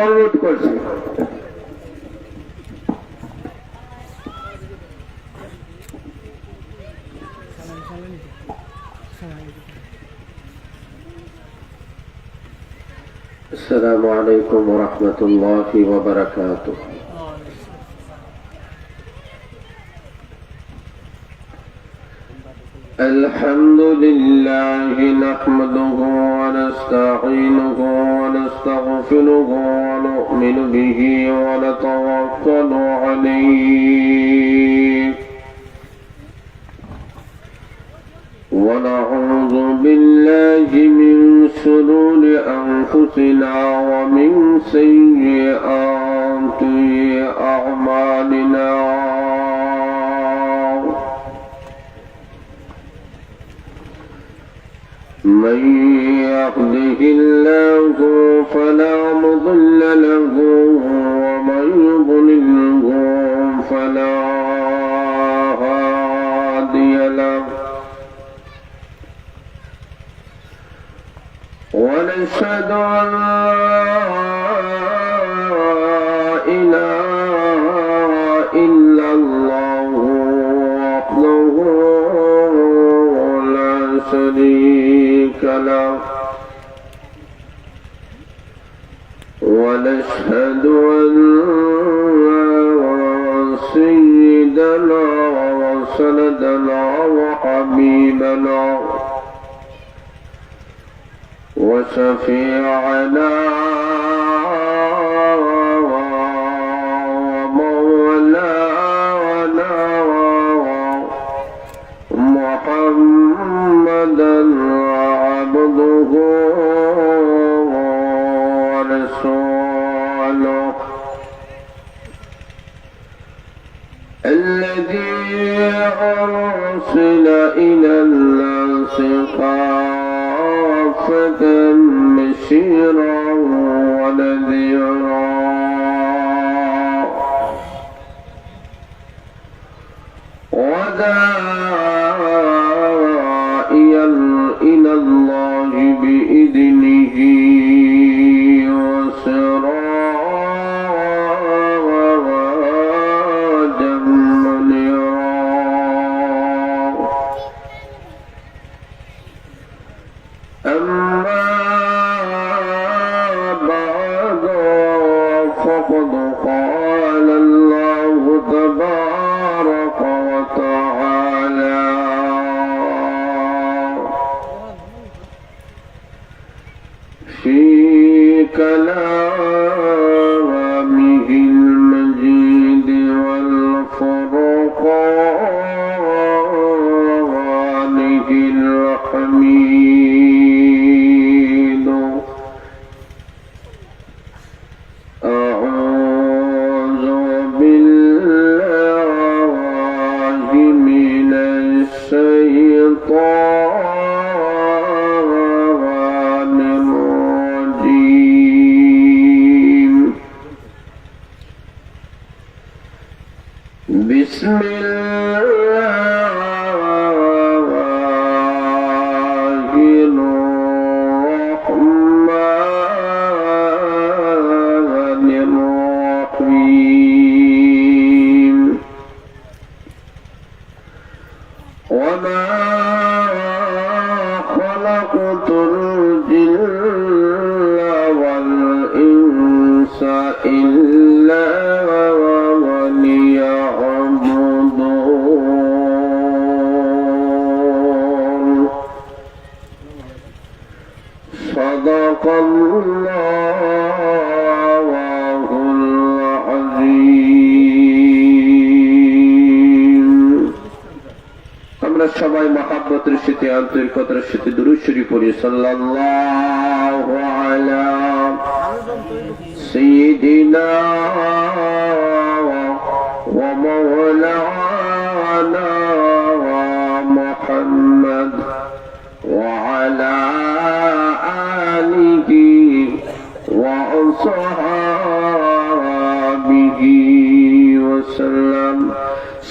অনুরোধ করছি। السلام عليكم ورحمة الله وبركاته. الحمد لله نحمده ونستعينه ونستغفره ونؤمن به ونتوكل عليه ونعوذ بالله من شرور أنفسنا ومن سيئات أعمالنا من يهده الله فلا مضل له ومن يضلله فلا هادي له ونشهد أن لا إله إلا الله وحده لا شريك له ونشهد أن سيدنا وسندنا وحبيبنا وشفيعنا ومولانا محمدا عبده ورسوله الذي أرسل إلى الناس كافة بشيرا ونذيرا وداعيا إلى الله بإذنه وسراجا منيرا أما بعد فقد قال الله تبارك وتعالى في كلامه المجيد والفرقانه الحميد أعوذ بالله من الشيطان الرجيم بسم الله الرحمن الرحيم وما خلقت الجن والإنس إلا ليعبدون صدق الله العظيم আমরা সবাই মহব্বতের সাথে আন্তরিকতার সাথে দুরূদ শরীফ পড়ি সাল্লাল্লাহু আলা সাইয়্যিদিনা ওয়া মাওলানা মুহাম্মদ ওয়া আলা আলিহি ওয়া আসহাবিহি ওয়া সাল্লাম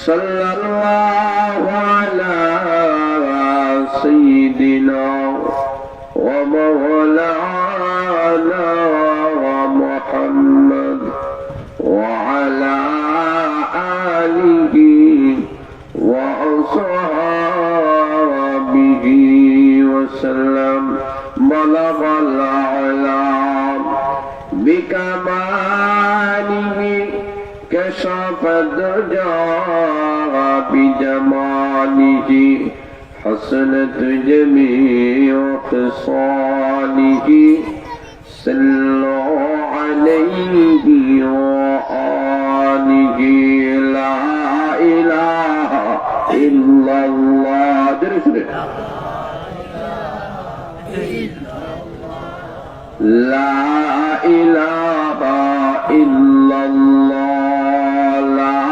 সাল্লাল্লাহু আলা সাইয়্যিদিনা ওয়া মাওলানা মুহাম্মদ بكماله كشف الدجى بجماله حسنت جميع خصاله صلوا عليه وآله لا إله إلا الله لا إله إلا الله لا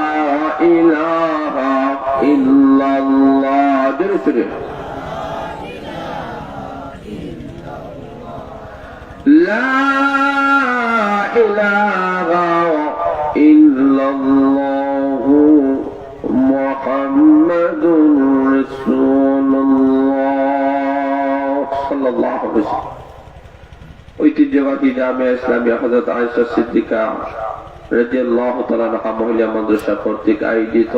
إله إلا الله لا إله إلا الله محمد رسول الله صلى الله عليه وسلم ঐতিহ্যবাহী জামিয়া ইসলামিয়া হযরত আয়েশা সিদ্দিকা রাদিয়াল্লাহু তাআলা আনহা মহিলা মাদ্রাসা কর্তৃক আয়োজিত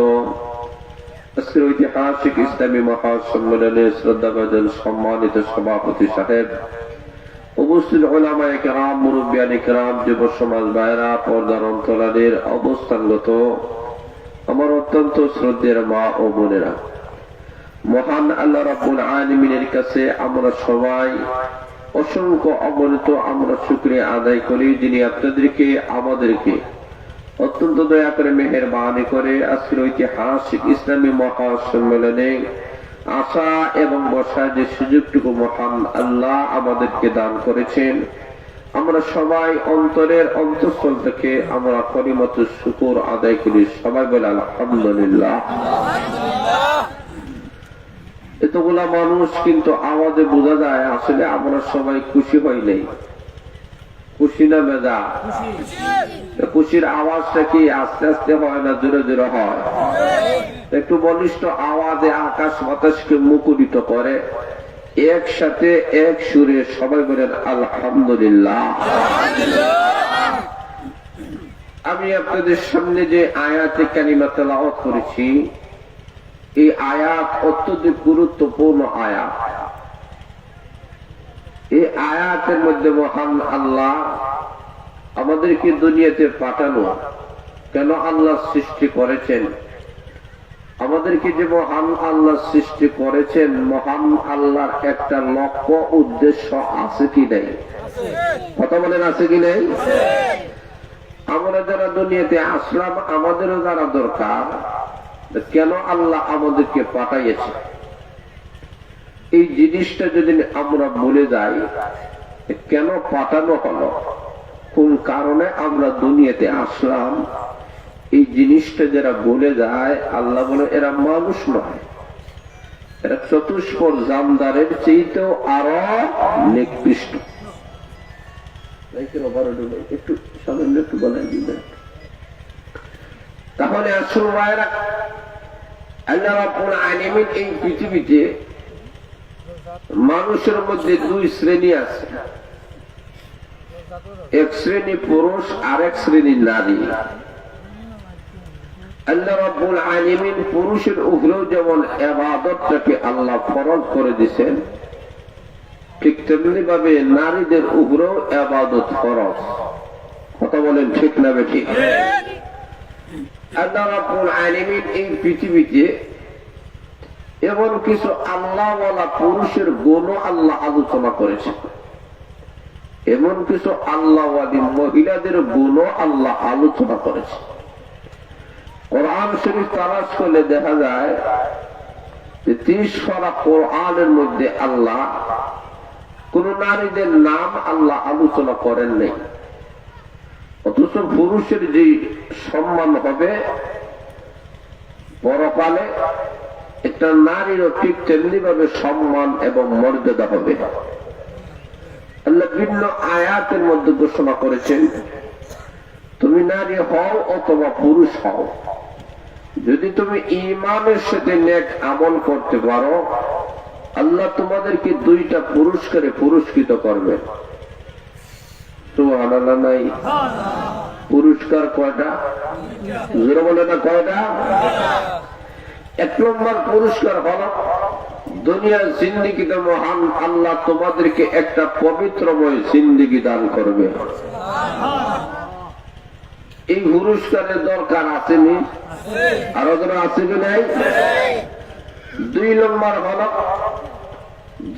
আজকের ঐতিহাসিক ইসলামী মহাসম্মেলনে শ্রদ্ধাভাজন সম্মানিত সভাপতি সাহেব, উপস্থিত উলামায়ে কেরাম, মুরব্বিয়ানে কেরাম, যুব সমাজ ভাইরা, পর্দার অন্তরালের অবস্থানগত আমার অত্যন্ত শ্রদ্ধেয় মা ও বোনেরা, মহান আল্লাহ রাব্বুল আলামিনের কাছে আমরা সবাই অসংখ্য অগণিত আমরা শুকরিয়া আদায় করি, যিনি আপনাদেরকে আমাদেরকে অত্যন্ত দয়া করে মেহেরবানি করে আজকের ঐতিহাসিক ইসলামী মহাসম্মেলনে আসা এবং বসার যে সুযোগটুকু মহান আল্লাহ আমাদেরকে দান করেছেন, আমরা সবাই অন্তরের অন্তঃস্থল থেকে আমরা কলিমাতু শুকর আদায় করি। সবাই বলে আলহামদুলিল্লাহ। এতগুলা মানুষ, কিন্তু আওয়াজে বোঝা যায় আসলে আমরা সবাই খুশি হই নাই। খুশি না বেজা? খুশির আওয়াজটা কি আস্তে আস্তে হয় না জোরে জোরে হয়? একটু বলিষ্ঠ আওয়াজে আকাশ বাতাসকে মুখরিত করে, একসাথে এক সুরে সবাই বলেন আলহামদুলিল্লাহ। আমি আপনাদের সামনে যে আয়াতে কারিমা তেলাওয়াত করেছি, এই আয়াত অত্যধিক গুরুত্বপূর্ণ আয়াত। এই আয়াতের মধ্যে মহান আল্লাহ আমাদেরকে দুনিয়াতে পাঠানো, কেন আল্লাহ সৃষ্টি করেছেন, আমাদেরকে যে মহান আল্লাহ সৃষ্টি করেছেন, মহান আল্লাহর একটা লক্ষ্য উদ্দেশ্য আছে কি নাই? কথা বলেন, আছে কি নাই? আমরা যারা দুনিয়াতে আসলাম, আমাদেরও যারা দরকার কেন আল্লাহ আমাদেরকে পাঠাইয়েছে, এই জিনিসটা যদি আমরা বলে যাই, কেন পাঠানো হলো, কোন কারণে আমরা দুনিয়াতে আসলাম, এই জিনিসটা যারা বলে যায়, আল্লাহ বলে এরা মানুষ নয়, এরা চতুষ্পদ জামদারের চেয়েতেও আরো নিকৃষ্ট। একটু সামান্য একটু বলেন দিবেন। তাহলে আসল ভাইরা, আল্লাহ রাব্বুল আলামিন এই পৃথিবীতে মানুষের মধ্যে দুই শ্রেণী আছে, এক শ্রেণী পুরুষ আর এক শ্রেণী নারী। আল্লাহ রাব্বুল আলামিন পুরুষের উপরেও যেমন ইবাদতটাকে আল্লাহ ফরজ করে দিয়েছেন, ঠিক তেমনি ভাবে নারীদের উপরেও ইবাদত ফরজ। কথা বলেন ঠিক না বেঠিক? আল্লাহ রাব্বুল আলামিন এই পৃথিবীতে এমন কিছু আল্লাহওয়ালা পুরুষের গুণ আল্লাহ আলোচনা করেছেন, এমন কিছু আল্লাহওয়ালী মহিলাদের গুণ আল্লাহ আলোচনা করেছে। কোরআন শরীফ তালাশ করলে দেখা যায় যে 30 পারা কোরআনের মধ্যে আল্লাহ কোন নারীদের নাম আল্লাহ আলোচনা করেন নাই, অথচ পুরুষের যে সম্মান হবে পরকালে, একটা নারীরও ঠিক তেমনি ভাবে সম্মান এবং মর্যাদা হবে। আল্লাহ বিভিন্ন আয়াতের মধ্যে ঘোষণা করেছেন, তুমি নারী হও অথবা পুরুষ হও, যদি তুমি ঈমানের সাথে নেক আমল করতে পারো, আল্লাহ তোমাদেরকে 2টা পুরস্কারে পুরস্কৃত করবেন। সুবহানাল্লাহ নাই? পুরস্কার কয়টা? জোরে বলে না কয়টা? 1 নম্বর পুরস্কার হলো দুনিয়ার জিন্দেগিতে মহান আল্লাহ তোমাদেরকে একটা পবিত্রময় জিন্দেগি দান করবে। এই পুরস্কারের দরকার আসেনি? আরো যারা আছে কি নাই? 2 নম্বর হল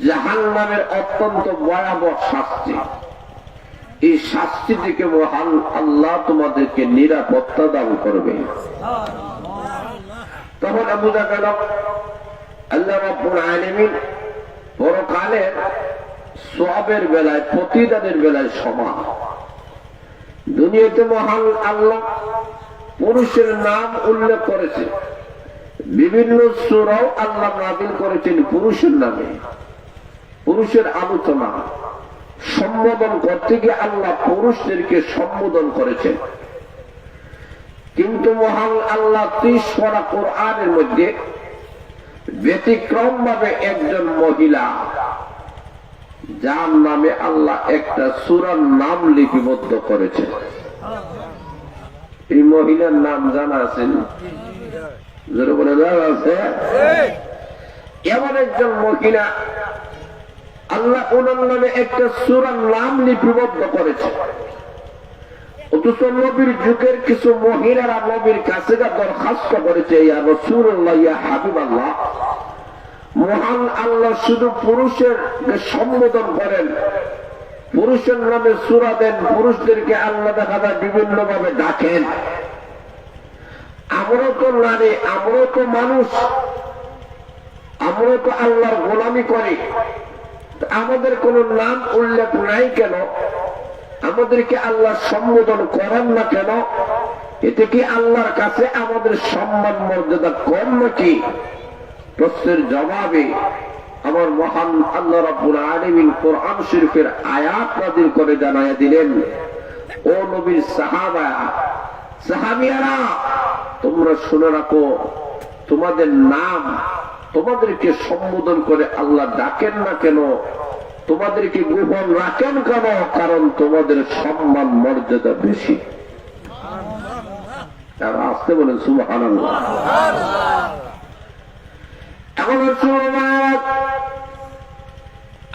জাহান্নামের অত্যন্ত ভয়াবহ শাস্তি। এই শাস্তি থেকে মহান আল্লাহ তোমাদেরকে নিরাপত্তা দান করবে। তখন বোঝা গেল আল্লাহ রাব্বুল আলামিন পরকালের সওয়াবের বেলায়, প্রতিদানের বেলায় সমান। দুনিয়াতে মহান আল্লাহ পুরুষের নাম উল্লেখ করেছে, বিভিন্ন সূরাও আল্লাহ নাযিল করেছেন পুরুষের নামে। পুরুষের আলোচনা সম্বোধন করতে গিয়ে আল্লাহ পুরুষদেরকে সম্বোধন করেছেন। কিন্তু মহান আল্লাহ 30 পারা কোরআনের মধ্যে ব্যতিক্রম ভাবে একজন মহিলা, যার নামে আল্লাহ একটা সূরার নাম লিপিবদ্ধ করেছেন। এই মহিলার নাম জানা আছে? জোরে বলে জানা আছে? এমন একজন মহিলা আল্লাহ ওনার নামে একটা সূরার নাম লিপিবদ্ধ করেছে। অথচ নবীর যুগের কিছু মহিলারা নবীর কাছে দরখাস্ত করেছে, ইয়া রাসূলুল্লাহ, ইয়া হাবিবাল্লাহ, মহান আল্লাহ শুধু পুরুষের সম্বোধন করেন, পুরুষের নামে সূরা দেন, পুরুষদেরকে আল্লাহ দেখা যায় বিভিন্ন ভাবে ডাকেন। আমরাও তো নারী, আমরাও তো মানুষ, আমরাও তো আল্লাহর গোলামি করি, আমাদের কোন নাম উল্লেখ নাই কেন? আমাদেরকে আল্লাহ সম্বোধন করেন না কেন? এতে কি আল্লাহর কাছে আমাদের সম্মান মর্যাদা কম নাকি? প্রশ্নের জবাবে আমার মহান আল্লাহ রাব্বুল আলামিন কোরআন শরীফের আয়াত নাযিল করে জানায়া দিলেন, ও নবীর সাহাবিয়ারা, তোমরা শুনে রাখো, তোমাদের নাম, তোমাদেরকে সম্বোধন করে আল্লাহ ডাকেন না কেন? তোমাদেরকে গোপন রাখেন কেন? কারণ তোমাদের সম্মান মর্যাদা বেশি। আসতে বলেন সুবহানাল্লাহ। এখন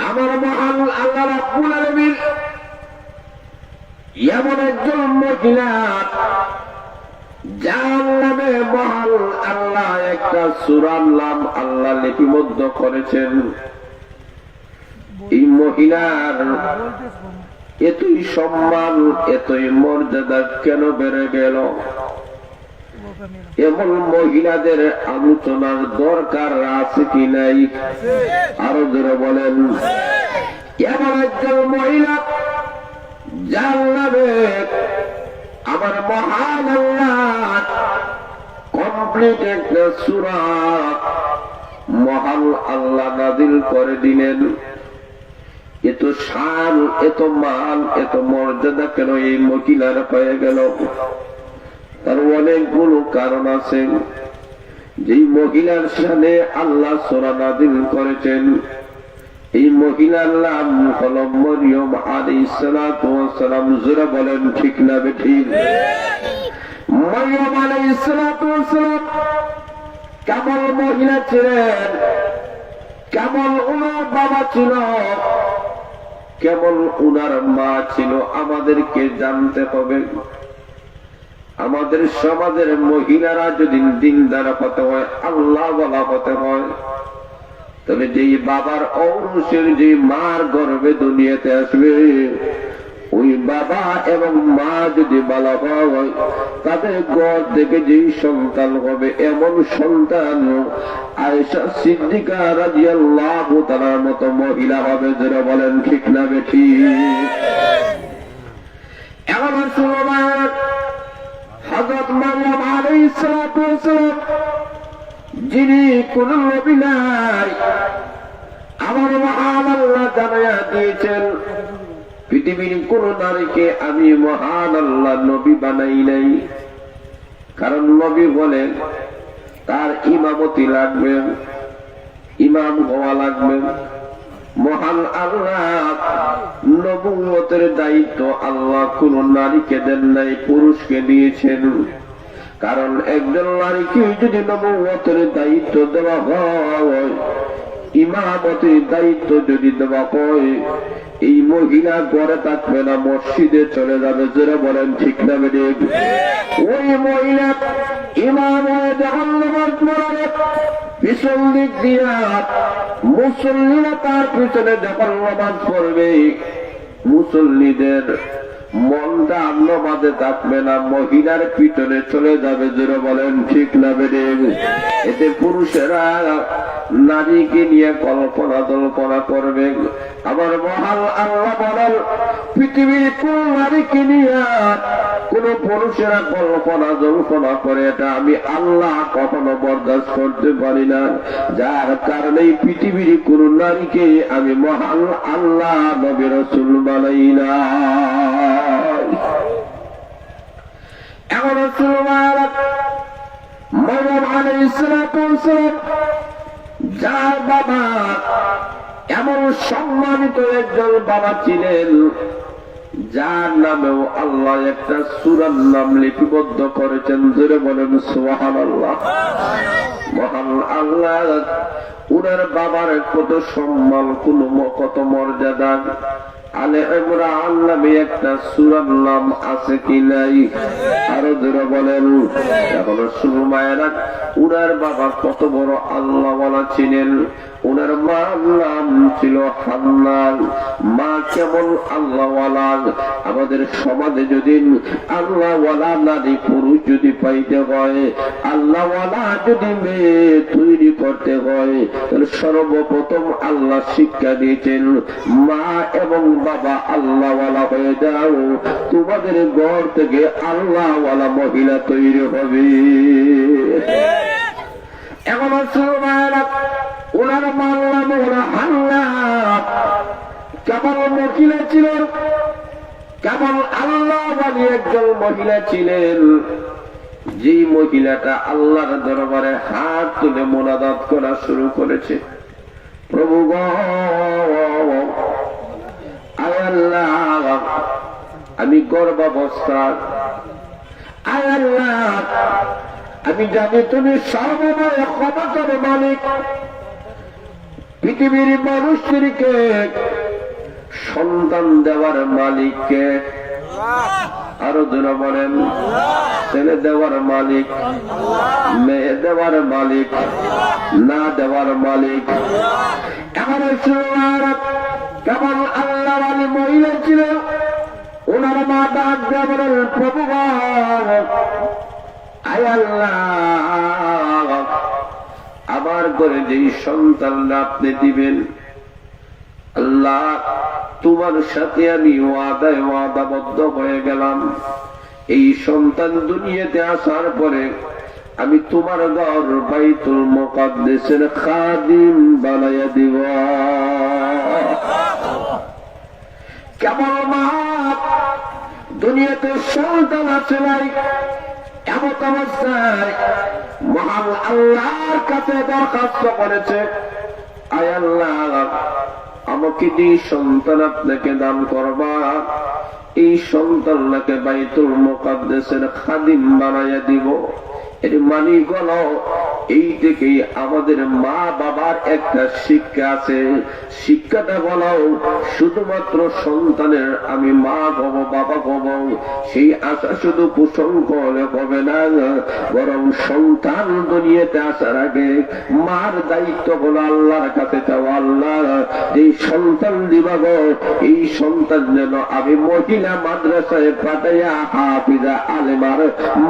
আমার মহান আল্লাহ রাব্বুল আলামিন এমন একজন মহিলা, যার নামে মহান আল্লাহ একটা সূরার নাম আল্লাহ লিপিবদ্ধ করেছেন। এই মহিলার এতই সম্মান, এতই মর্যাদা কেন বেড়ে গেল? এমন মহিলাদের আলোচনার দরকার আছে কি নাই? আরো জোরে বলেন। এমন একজন মহিলা, যার নামে আমার মহান আল্লাহ কমপ্লিট একটা সূরা মহান আল্লাহ নাযিল করে দিলেন। এত শান, এত মান, এত মর্যাদা কেন এই মহিলার পেয়ে গেল? তার অনেকগুলো কারণ আছে। যেই মহিলার সামনে আল্লাহ সূরা নাযিল করেছেন, এই মহিলার নাম হল মরিয়ম আলাইহিস সালাতু ওয়াস সালাম। যারা বলেন ঠিক না বেঠিক? মরিয়ম আলাইহিস সালাতু ওয়াস সালাম কেমন মহিলা ছিলেন, কেমন উনার বাবা ছিল, কেমন উনার মা ছিল, আমাদেরকে জানতে হবে। আমাদের সমাজের মহিলারা যদি দিনদার হতে হয়, আল্লাহ বলা হতে হয়, তবে যেই বাবার ঔরসের, যে মার গর্ভে দুনিয়াতে আসবে, ওই বাবা এবং মা যদি বলা হয়, তাদের গর্ভ থেকে যেই সন্তান হবে, এমন সন্তান আয়েশা সিদ্দিকা রাদিয়াল্লাহু তাআলার মতো মহিলা হবে। যারা বলেন ঠিক না বেঠিক? এমন সময় হযরত মারইয়াম আলাইহিস সালাতু ওয়াস সালাম, যিনি কোন নবী নাই, আমার মহান আল্লাহ জানায়া দিয়েছেন, পৃথিবীর কোন নারীকে আমি মহান আল্লাহ নবী বানাই নাই। কারণ নবী বলেন তার ইমামতি লাগবে, ইমাম হওয়া লাগবে। মহান আল্লাহ নবুয়তের দায়িত্ব আল্লাহ কোন নারীকে দেন নাই, পুরুষকে দিয়েছেন। কারণ একজন নারীকে যদি নবুয়তের দায়িত্ব দেওয়া হয়, ইমামতির দায়িত্ব যদি দেওয়া হয়, এই মহিলা ঘরে থাকবে না, মসজিদে চলে যাবে। যারা বলেন ঠিক না বেঠিক? ওই মহিলা ইমাম হয়ে যখন নামাজ পড়াবে, পিছন দিক দিয়া মুসল্লিরা তার পিছনে যখন নামাজ পড়বে, মুসল্লিদের মনটা নামাজে থাকবে না, মহিলার পিছনে চলে যাবে। যারা বলেন ঠিক না বেঠিক? এতে পুরুষেরা নারীকে নিয়ে কল্পনা জল্পনা করবে। আমার মহান আল্লাহ বলেন, পৃথিবীর কোন নারীকে নিয়ে কোন পুরুষেরা কল্পনা জল্পনা করে, এটা আমি আল্লাহ কখনো বরদাস্ত করতে পারি না। যার কারণে পৃথিবীর কোন নারীকে আমি মহান আল্লাহ নবী রাসূল বানাই না। এমন রাসূল মরিয়ম আলাইহিস সালাম, যার বাবা এমন সম্মানিত একজন বাবা ছিলেন, যার নামেও আল্লাহ একটা সূরার নাম লিপিবদ্ধ করেছেন। জোরে বলেন সুবহানাল্লাহ। মহান আল্লাহ উনার বাবার কত সম্মান, কত মর্যাদা। আলে ইমরান নামে একটা সূরার নাম আছে কি নাই? আরো জোরে বলেন। এখন শুরু মায়েরা, উনার বাবা কত বড় আল্লাহওয়ালা ছিলেন। উনার মার নাম ছিল হান্না। মা কেমন আল্লাহওয়ালা! আমাদের সমাজে যদি আল্লাহওয়ালা নারী পুরুষ যদি পাইতে হয়, আল্লাহওয়ালা যদি মেয়ে তৈরি করতে হয়, তাহলে সর্বপ্রথম আল্লাহ শিক্ষা দিয়েছেন, মা এবং বাবা আল্লাহওয়ালা হয়ে যাও, তোমাদের ঘর থেকে আল্লাহওয়ালা মহিলা তৈরি হবে। এখন ওনার মানলাম ওরা হান্না কেমন মহিলা ছিলেন, কেমন আল্লাহওয়ালী একজন মহিলা ছিলেন, যে মহিলাটা আল্লাহর দরবারে হাত তুলে মোনাজাত করা শুরু করেছে, প্রভু গো, আয় আল্লাহ, আমি গর্ভাবস্থা, আয় আল্লাহ, আমি জানি তুমি সর্বময় ক্ষমতার মালিক, পৃথিবীর মানুষদেরকে সন্তান দেওয়ার মালিককে। আরো যারা বলেন, ছেলে দেওয়ার মালিক, মেয়ে দেওয়ার মালিক, না দেওয়ার মালিক। এমন কেমন আল্লাহওয়ালী মহিলা ছিল, ওনার মা ডাক দেওয়া বলেন, প্রভু আয় আল্লাহ, আমার ঘরে যেই সন্তানরা আপনি দিবেন, আল্লাহ তোমার সাথে আমি ওয়াদাবদ্ধ হয়ে গেলাম, এই সন্তান দুনিয়াতে আসার পরে আমি তোমার ঘর বাইতুল মুকাদ্দাসের খাদিম বানাইয়া দিব। কেমন মা দুনিয়াতে সন্তান আছে নাই, এমন অবস্থায় মহান আল্লাহর কাছে দরখাস্ত করেছে, আয় আল্লাহ, আমাকে যে সন্তান আপনাকে দান করবা, এই সন্তানকে বাইতুল মুকাদ্দাসের খাদিম বানাইয়া দিব। এর মানে হলো, এই থেকেই আমাদের মা বাবার একটা শিক্ষা আছে। শিক্ষাটা হলো, শুধুমাত্র সন্তানের আমি মা হব, বাবা হব, সেই আশা শুধু পোষণ করলে হবে না, বরং সন্তান দুনিয়াতে আসার আগে মার দায়িত্ব হলো আল্লাহর কাছে চাও, আল্লাহ এই সন্তান দিবা গো, এই সন্তান যেন আমি মহিলা মাদ্রাসায় পাঠাইয়া হাফিজা আলেমার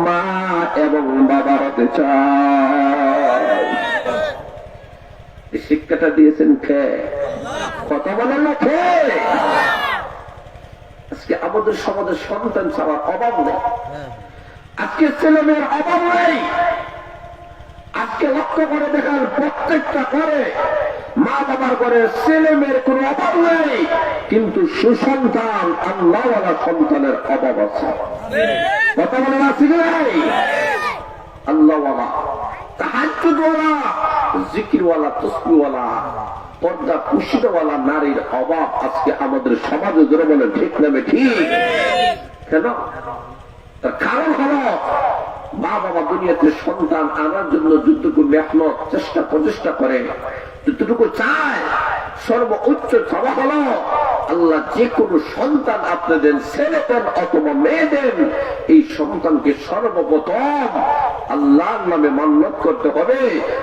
মা এবং বাবা হতে চাই। শিক্ষাটা দিয়েছেন কে? কথা বলেন না কে? আজকে আমাদের সমাজের সন্তান ছাড়ার অভাব নেই, আজকে ছেলে মেয়ের অভাব নেই। আজকে লক্ষ্য করে দেখার প্রত্যেকটা করে মা বাবার করে ছেলে মেয়ের কোন অভাব নেই, কিন্তু সুসন্তান আল্লাহওয়ালা সন্তানের অভাব আছে। কথা বলেন আছে কি নাই? আল্লাহওয়ালা, তাহাজ্জুদওয়ালা, জিকিরওয়ালা, তাসবিহওয়ালা, পর্দা পুশিদাওয়ালা নারীর অভাব আজকে আমাদের সমাজে। জোরে বলেন ঠিক না ঠিক? কেন? তার কারণ হলো, মা বাবা দুনিয়াতে সন্তান আনার জন্য যতটুকু মেহনত প্রচেষ্টা করে, যতটুকু চায়, সর্বোচ্চ চাওয়া হলো আল্লাহ যে কোনো সন্তান আপনি দেন, ছেলে দেন অথবা মেয়ে দেন, এই সন্তানকে সর্বপ্রথম আল্লাহর নামে মান্যত করতে হবে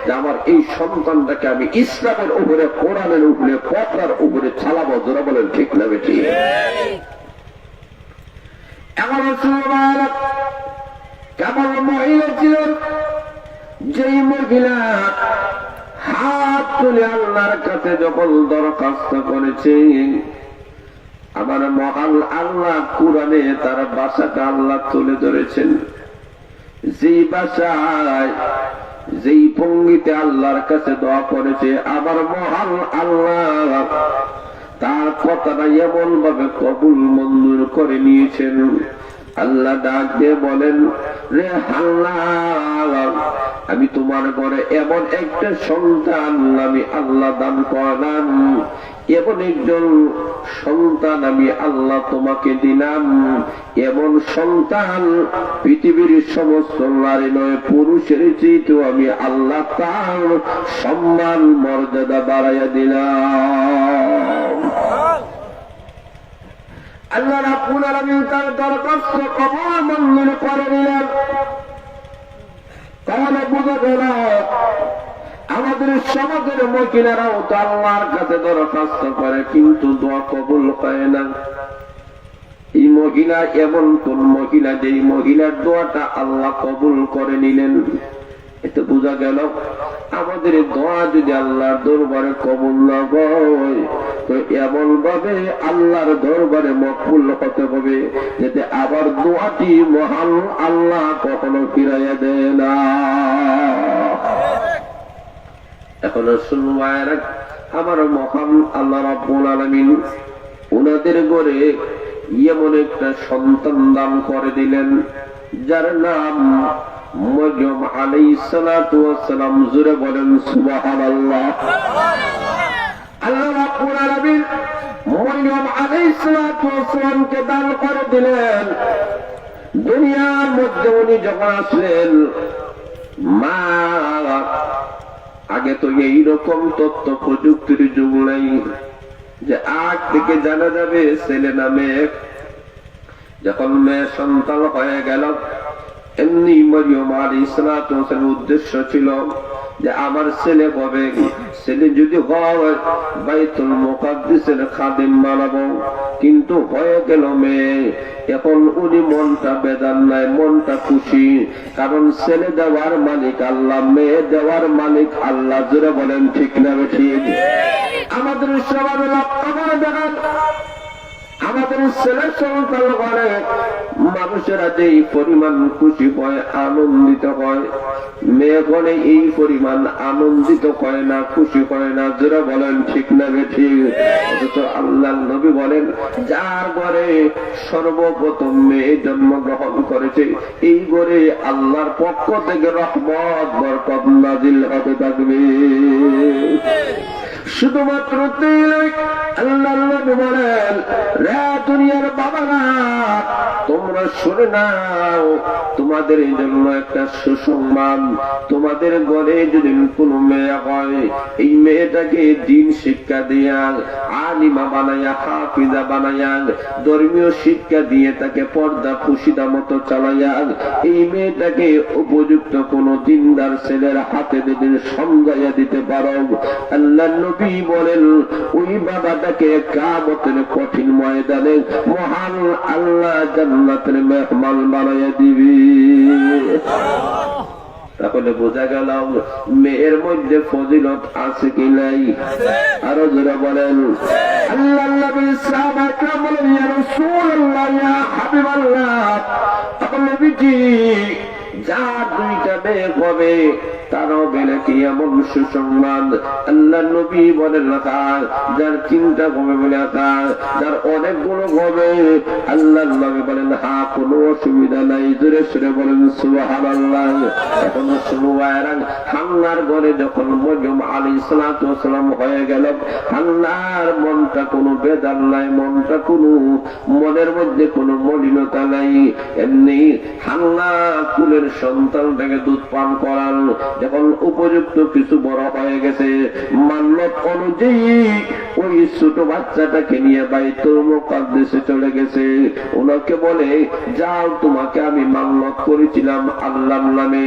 যে আমার এই সন্তানটাকে আমি ইসলামের উপরে, কোরআনের উপরে, পর্দার উপরে চালাবো। যারা বলেন ঠিক না বেটি? এমন কেমন মহিলা ছিলেন, যেই মহিলা হাত তুলে আল্লাহর কাছে যখন দরখাস্ত করেছে, আমার মহান আল্লাহ কোরআনে তার ভাষাটা আল্লাহ তুলে ধরেছেন। যেই ভাষায়, যেই ভঙ্গিতে আল্লাহর কাছে দোয়া করেছে, আমার মহান আল্লাহ তার কথাটা এমন ভাবে কবুল মঞ্জুর করে নিয়েছেন। আল্লাহ ডাক দিয়ে বলেন, রে আল্লাহ, আমি তোমার ঘরে এমন একটা সন্তান আমি আল্লাহ দান করলাম, এমন একজন সন্তান আমি আল্লাহ তোমাকে দিলাম। এমন সন্তান পৃথিবীর সমস্ত নারী নয়, পুরুষের চেয়েও আমি আল্লাহ তার সম্মান মর্যাদা বাড়াইয়া দিলাম। আল্লাহ রাব্বুল আলামিন তার দরখাস্ত কবুল মঞ্জুর করে নিলেন। তাহলে বুঝা গেল আমাদের সমাজের মহিলারাও তো আল্লাহর কাছে দরখাস্ত করে, কিন্তু দোয়া কবুল হয় না। এই মহিলা এমন কোন মহিলা, যেই মহিলার দোয়াটা আল্লাহ কবুল করে নিলেন। এতে বোঝা গেল আমাদের দোয়া যদি আল্লাহর দরবারে কবুল না হয়, তো এমন ভাবে আল্লাহর দরবারে মকবুল হতে হবে যাতে আবার দোয়াটি মহান আল্লাহ কখনো ফিরাইয়া দেয় না। এখন শুনুন ভাইরা, আমার মহান আল্লাহ রাব্বুল আলামিন ওনাদের ঘরে এমন একটা সন্তান দান করে দিলেন, যার নাম মরিয়ম আলাইহিস সালাতু ওয়াস সালাম। জোরে বলেন সুবহানাল্লাহ। আল্লাহ রাব্বুল আলামিন মরিয়ম আলাইহিস সালাতু ওয়াস সালামকে দান করে দিলেন। দুনিয়ার মধ্যে উনি যখন আসলেন, মা, আগে তো এইরকম তথ্য প্রযুক্তির যুগ নাই যে আগ থেকে জানা যাবে ছেলে না মেয়ে। যখন মেয়ে সন্তান হয়ে গেল, এমনি মরিয়ম আলাইহিস সালাতু ওয়াস সালামের উদ্দেশ্য ছিল যে আমার ছেলে হবে, ছেলে যদি হয় বাইতুল মুকাদ্দাসের খাদেম বানাবো, কিন্তু হয়ে গেল মেয়ে। এখন উনি মনটা বেজার নাই, মনটা খুশি, কারণ ছেলে দেওয়ার মালিক আল্লাহ, মেয়ে দেওয়ার মালিক আল্লাহ। জোরে বলেন ঠিক না ঠিক? আমাদের সবার লক্ষ্য করে দেখেন, আমাদের ছেলে সন্তান করে মানুষেরা যে পরিমাণ খুশি হয়, আনন্দিত হয়, মেয়ে করে এই পরিমাণ আনন্দিত হয় না, খুশি হয় না। যারা বলেন ঠিক না ঠিক? অথচ আল্লাহ নবী বলেন, যার ঘরে সর্বপ্রথম মেয়ে জন্মগ্রহণ করেছে, এই ঘরে আল্লাহর পক্ষ থেকে রহমত বরকত নাজিল হতে থাকবে। শুধুমাত্র আল্লাহ নবী বলেন, রে দুনিয়ার বাবারা, তোমরা শুনে নাও, তোমাদের জন্য একটা সুসংবাদ। তোমাদের ঘরে যদি কোনো মেয়ে হয়, এই মেয়েটাকে দিন শিক্ষা দিয়া, আলিমা বানাইয়া, হাফিজা বানাইয়া, ধর্মীয় শিক্ষা দিয়ে তাকে পর্দা পুশিদা মতো চালাইয়া, এই মেয়েটাকে উপযুক্ত কোন দিনদার ছেলের হাতে যদি সমঝাইয়া দিতে পারো, আল্লাহ নবী বলেন ওই বাবাটাকে কিয়ামতের কঠিন ময়দানে মহান আল্লাহ জান্নাতের মেহমান বানাইয়া দিবে। তাহলে বোঝা গেল মেয়ের মধ্যে ফজিলত আছে কি নাই? আরো জোরে বলেন। আল্লাহ নবী সাহাবা کرام বলেন, ইয়া রাসূলুল্লাহ, ইয়া হাবিবাল্লাহ, আপনি নবীজি যার দুইটা মেয়ে হবে তারও বেলা কি এমন সুসংবাদ? আল্লাহ নবী বলেন, যার তিনটা হবে বলে, যার অনেকগুলো হবে। আল্লাহ নবী বলেন, হ্যাঁ, কোনো অসুবিধা নাই। জোরে সুরে বলেন সুবহানাল্লাহ। এখন হান্নার ঘরে যখন মরিয়ম আলাইহিস সালাতু ওয়াস সালাম হয়ে গেল, হান্নার মনটা কোনো বেজার নাই, মনটা কোনো, মনের মধ্যে কোনো মলিনতা নাই। এমনি হান্না কুলের সন্তানটাকে দুধ পান করান, যখন উপযুক্ত কিছু বড় হয়ে গেছে, মান্যত অনুযায়ী ওই ছোট বাচ্চাটাকে নিয়ে বাইতুল মুকাদ্দাসে চলে গেছে। ওনাকে বলে, যাও, তোমাকে আমি মান্যত করেছিলাম আল্লাহর নামে,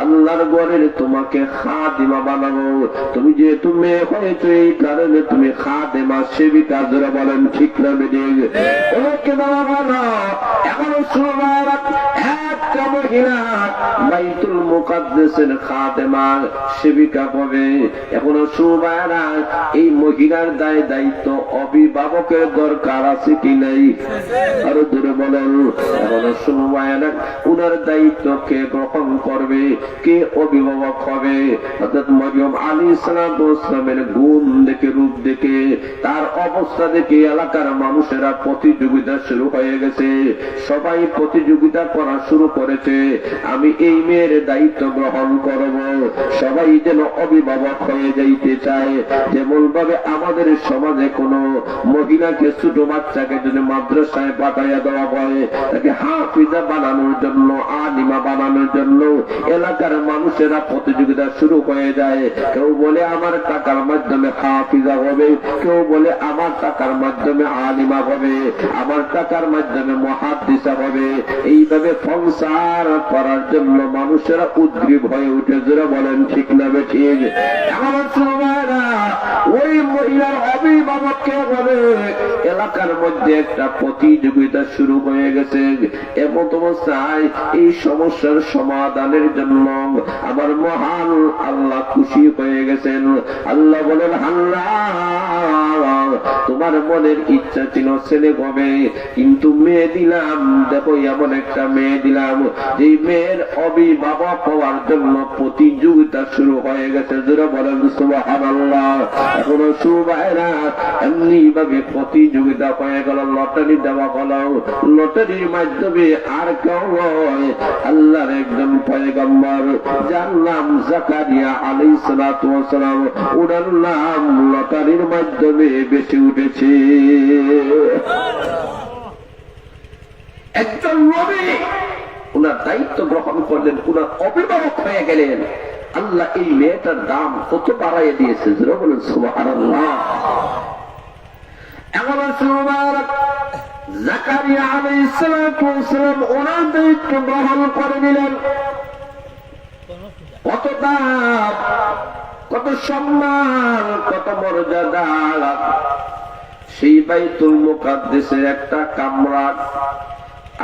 আল্লাহর ঘরের তোমাকে খাদিমা বানাবো। তুমি যেহেতু মেয়ে হয়েছো, এই কারণে তুমি খাদেমা, সেবিকা। যারা বলেন ঠিক না বেঠিক? ওকে বাবা বলো, এখনো সুমাইয়া একটা মহিলা বাইতুল মুকাদ্দাসের খাদেমা, সেবিকা হবে। এখনো সুমাইয়া এই মহিলার দায়িত্ব অভিভাবকের দরকার আছে কি নাই? আরো দূরে বলেন, এখনো সুমাইয়া উনার দায়িত্ব কে গ্রহণ করবে, কে অভিভাবক হবে? অর্থাৎ মরিয়ম আলাইহিস সালামের গুণ দেখে, রূপ দেখে, তার অবস্থা দেখে এলাকার মানুষেরা প্রতিযোগিতা শুরু হয়ে গেছে। সবাই প্রতিযোগিতা করা শুরু করেছে, আমি এই মেয়ের দায়িত্ব গ্রহণ করব। সবাই যেন অভিভাবক হয়ে যাইতে চায়। যেমন ভাবে আমাদের সমাজে কোন মহিলাকে, ছোট বাচ্চাকে যদি মাদ্রাসায় পাঠাইয়া দেওয়া হয়, তাকে হাফিজা বানানোর জন্য, আলিমা বানানোর জন্য এলাকার মানুষেরা প্রতিযোগিতা শুরু হয়ে যায়। কেউ বলে আমার টাকার মাধ্যমে হাফিজা হবে, কেউ বলে আমার টাকার মাধ্যমে আলিমা হবে, আমার টাকার মাধ্যমে মুহাদ্দিসা হবে। এইভাবে সংসার করার জন্য মানুষেরা উদ্গ্রীব হয়ে উঠে। যারা বলেন ঠিক না বেঠিক? আমার সময়েরা ওই মহিলার অভিভাবক কে হবে? এলাকার মধ্যে একটা প্রতিযোগিতা শুরু হয়ে গেছে। এমন অবস্থায় এই সমস্যার সমাধানের জন্য আমার মহান আল্লাহ খুশি হয়ে গেছেন। আল্লাহ বলেন, আল্লাহ, তোমার মনের ইচ্ছা ছিল ছেলে হবে, কিন্তু মেয়ে দিলাম। দেখো, এমন একটা মেয়ে দিলাম যে মেয়ের অভিভাবক হওয়ার জন্য প্রতিযোগিতা শুরু হয়ে গেছে। যারা বলেন সুবহানাল্লাহ। এখনো সুবাইরা এমনি ভাবে প্রতিযোগিতা হয়ে গেল, লটারি দেওয়া হলো। লটারির মাধ্যমে আর কেউ নয়, আল্লাহর একজন পয়গম্বর, যার নাম জাকারিয়া আলাইহিস সালাতু ওয়াস সালাম, ওনার নাম লটারির মাধ্যমে বেশি উঠেছে। একজন নবী উনার দায়িত্ব গ্রহণ করলেন, উনার অভিভাবক হয়ে গেলেন। আল্লাহ এই মেয়েটার দাম কত বাড়াইয়া দিয়েছে। যারা বলেন সুবহানাল্লাহ। এমন জাকারিয়া আলাইহিস সালাতু ওয়াস সালাম ওনার দায়িত্ব গ্রহণ করে নিলেন। কত দাম, কত সম্মান, কত মর্যাদা। সেই বাইতুল মুকাদ্দাসের একটা কামরা,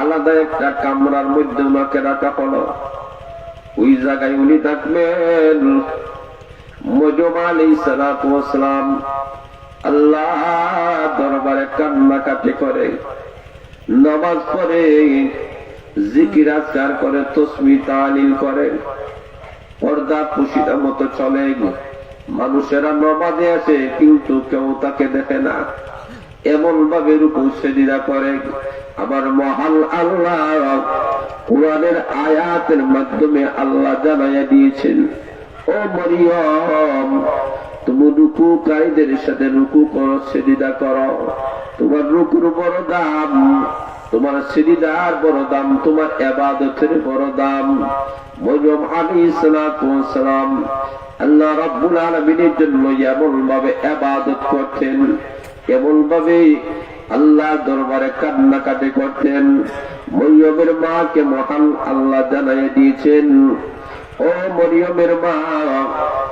আলাদা একটা কামরার মধ্যে ওনাকে রাখা হলো। ওই জায়গায় উনি থাকবেন। মরিয়ম আলাইহিস সালাতু ওয়াস সালাম আল্লাহ দরবারে কান্নাকাটি করে, নামাজ পড়ে, জিকির আজকার করে, তাসবিহ তাহলিল করে, পর্দা পুশিদা মতো চলে। মানুষেরা নামাজে আসে কিন্তু কেউ তাকে দেখে না। এমন ভাবে রুকু সিজদা করে। আমার মহান আল্লাহ কোরআনের আয়াতের মাধ্যমে আল্লাহ জানাইয়া দিয়েছেন, ও মরিয়ম, তুমি রুকুকারীদের সাথে রুকু করো, সিজদা করো। তোমার রুকুর বড় দাম, তোমার সিজদার বড় দাম, তোমার ইবাদতের বড় দাম। মরিয়ম আলাইহিস সালাতু ওয়াস সালাম আল্লাহ রাব্বুল আলামিনের জন্য এমন ভাবে ইবাদত করতেন, এমন ভাবে আল্লাহ দরবারে কান্নাকাটি করতেন। মরিয়মের মাকে মহান আল্লাহ জানাইয়া দিয়েছেন, ও মরিয়মের মা,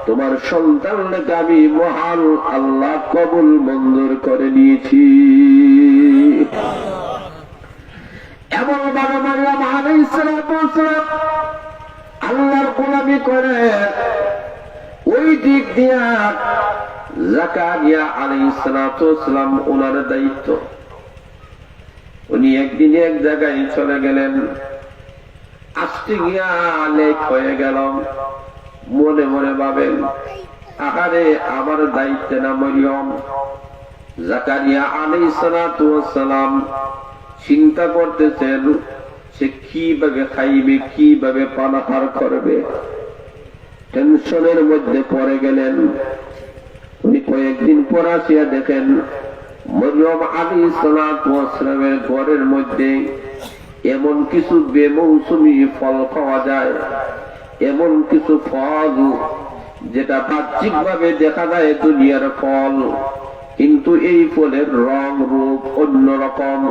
তোমার সন্তানকে আমি মহান আল্লাহ কবুল মঞ্জুর করে নিয়েছি। এমন ভাবে মরিয়ম আলাইহিস সালাতু ওয়াস সালাম আল্লাহর গোলামি করে। ওই দিক দিয়া জাকারিয়া আলাইহিস সালাতু ওয়াস সালাম ওনার দায়িত্ব। উনি একদিন এক জায়গায় চলে গেলেন, আসতে গিয়া লেক হয়ে গেল। মনে মনে ভাবেন, আহারে, আমার দায়িত্বে না মরিয়ম। জাকারিয়া আলাইহিস সালাতু ওয়াস সালাম চিন্তা করতেছেন সে কিভাবে খাইবে, কিভাবে পানাহার করবে। টেনশনের মধ্যে পড়ে গেলেন। উনি কয়েকদিন পর আসিয়া দেখেন মরিয়ম আলাইহিস সালাতু ওয়াস সালামের ঘরের মধ্যে এমন কিছু বেমৌসুমি ফল পাওয়া যায়, এমন কিছু ফল যেটা বাহ্যিক ভাবে দেখা যায় দুনিয়ার ফল, কিন্তু এই ফলের রং রূপ অন্যরকম।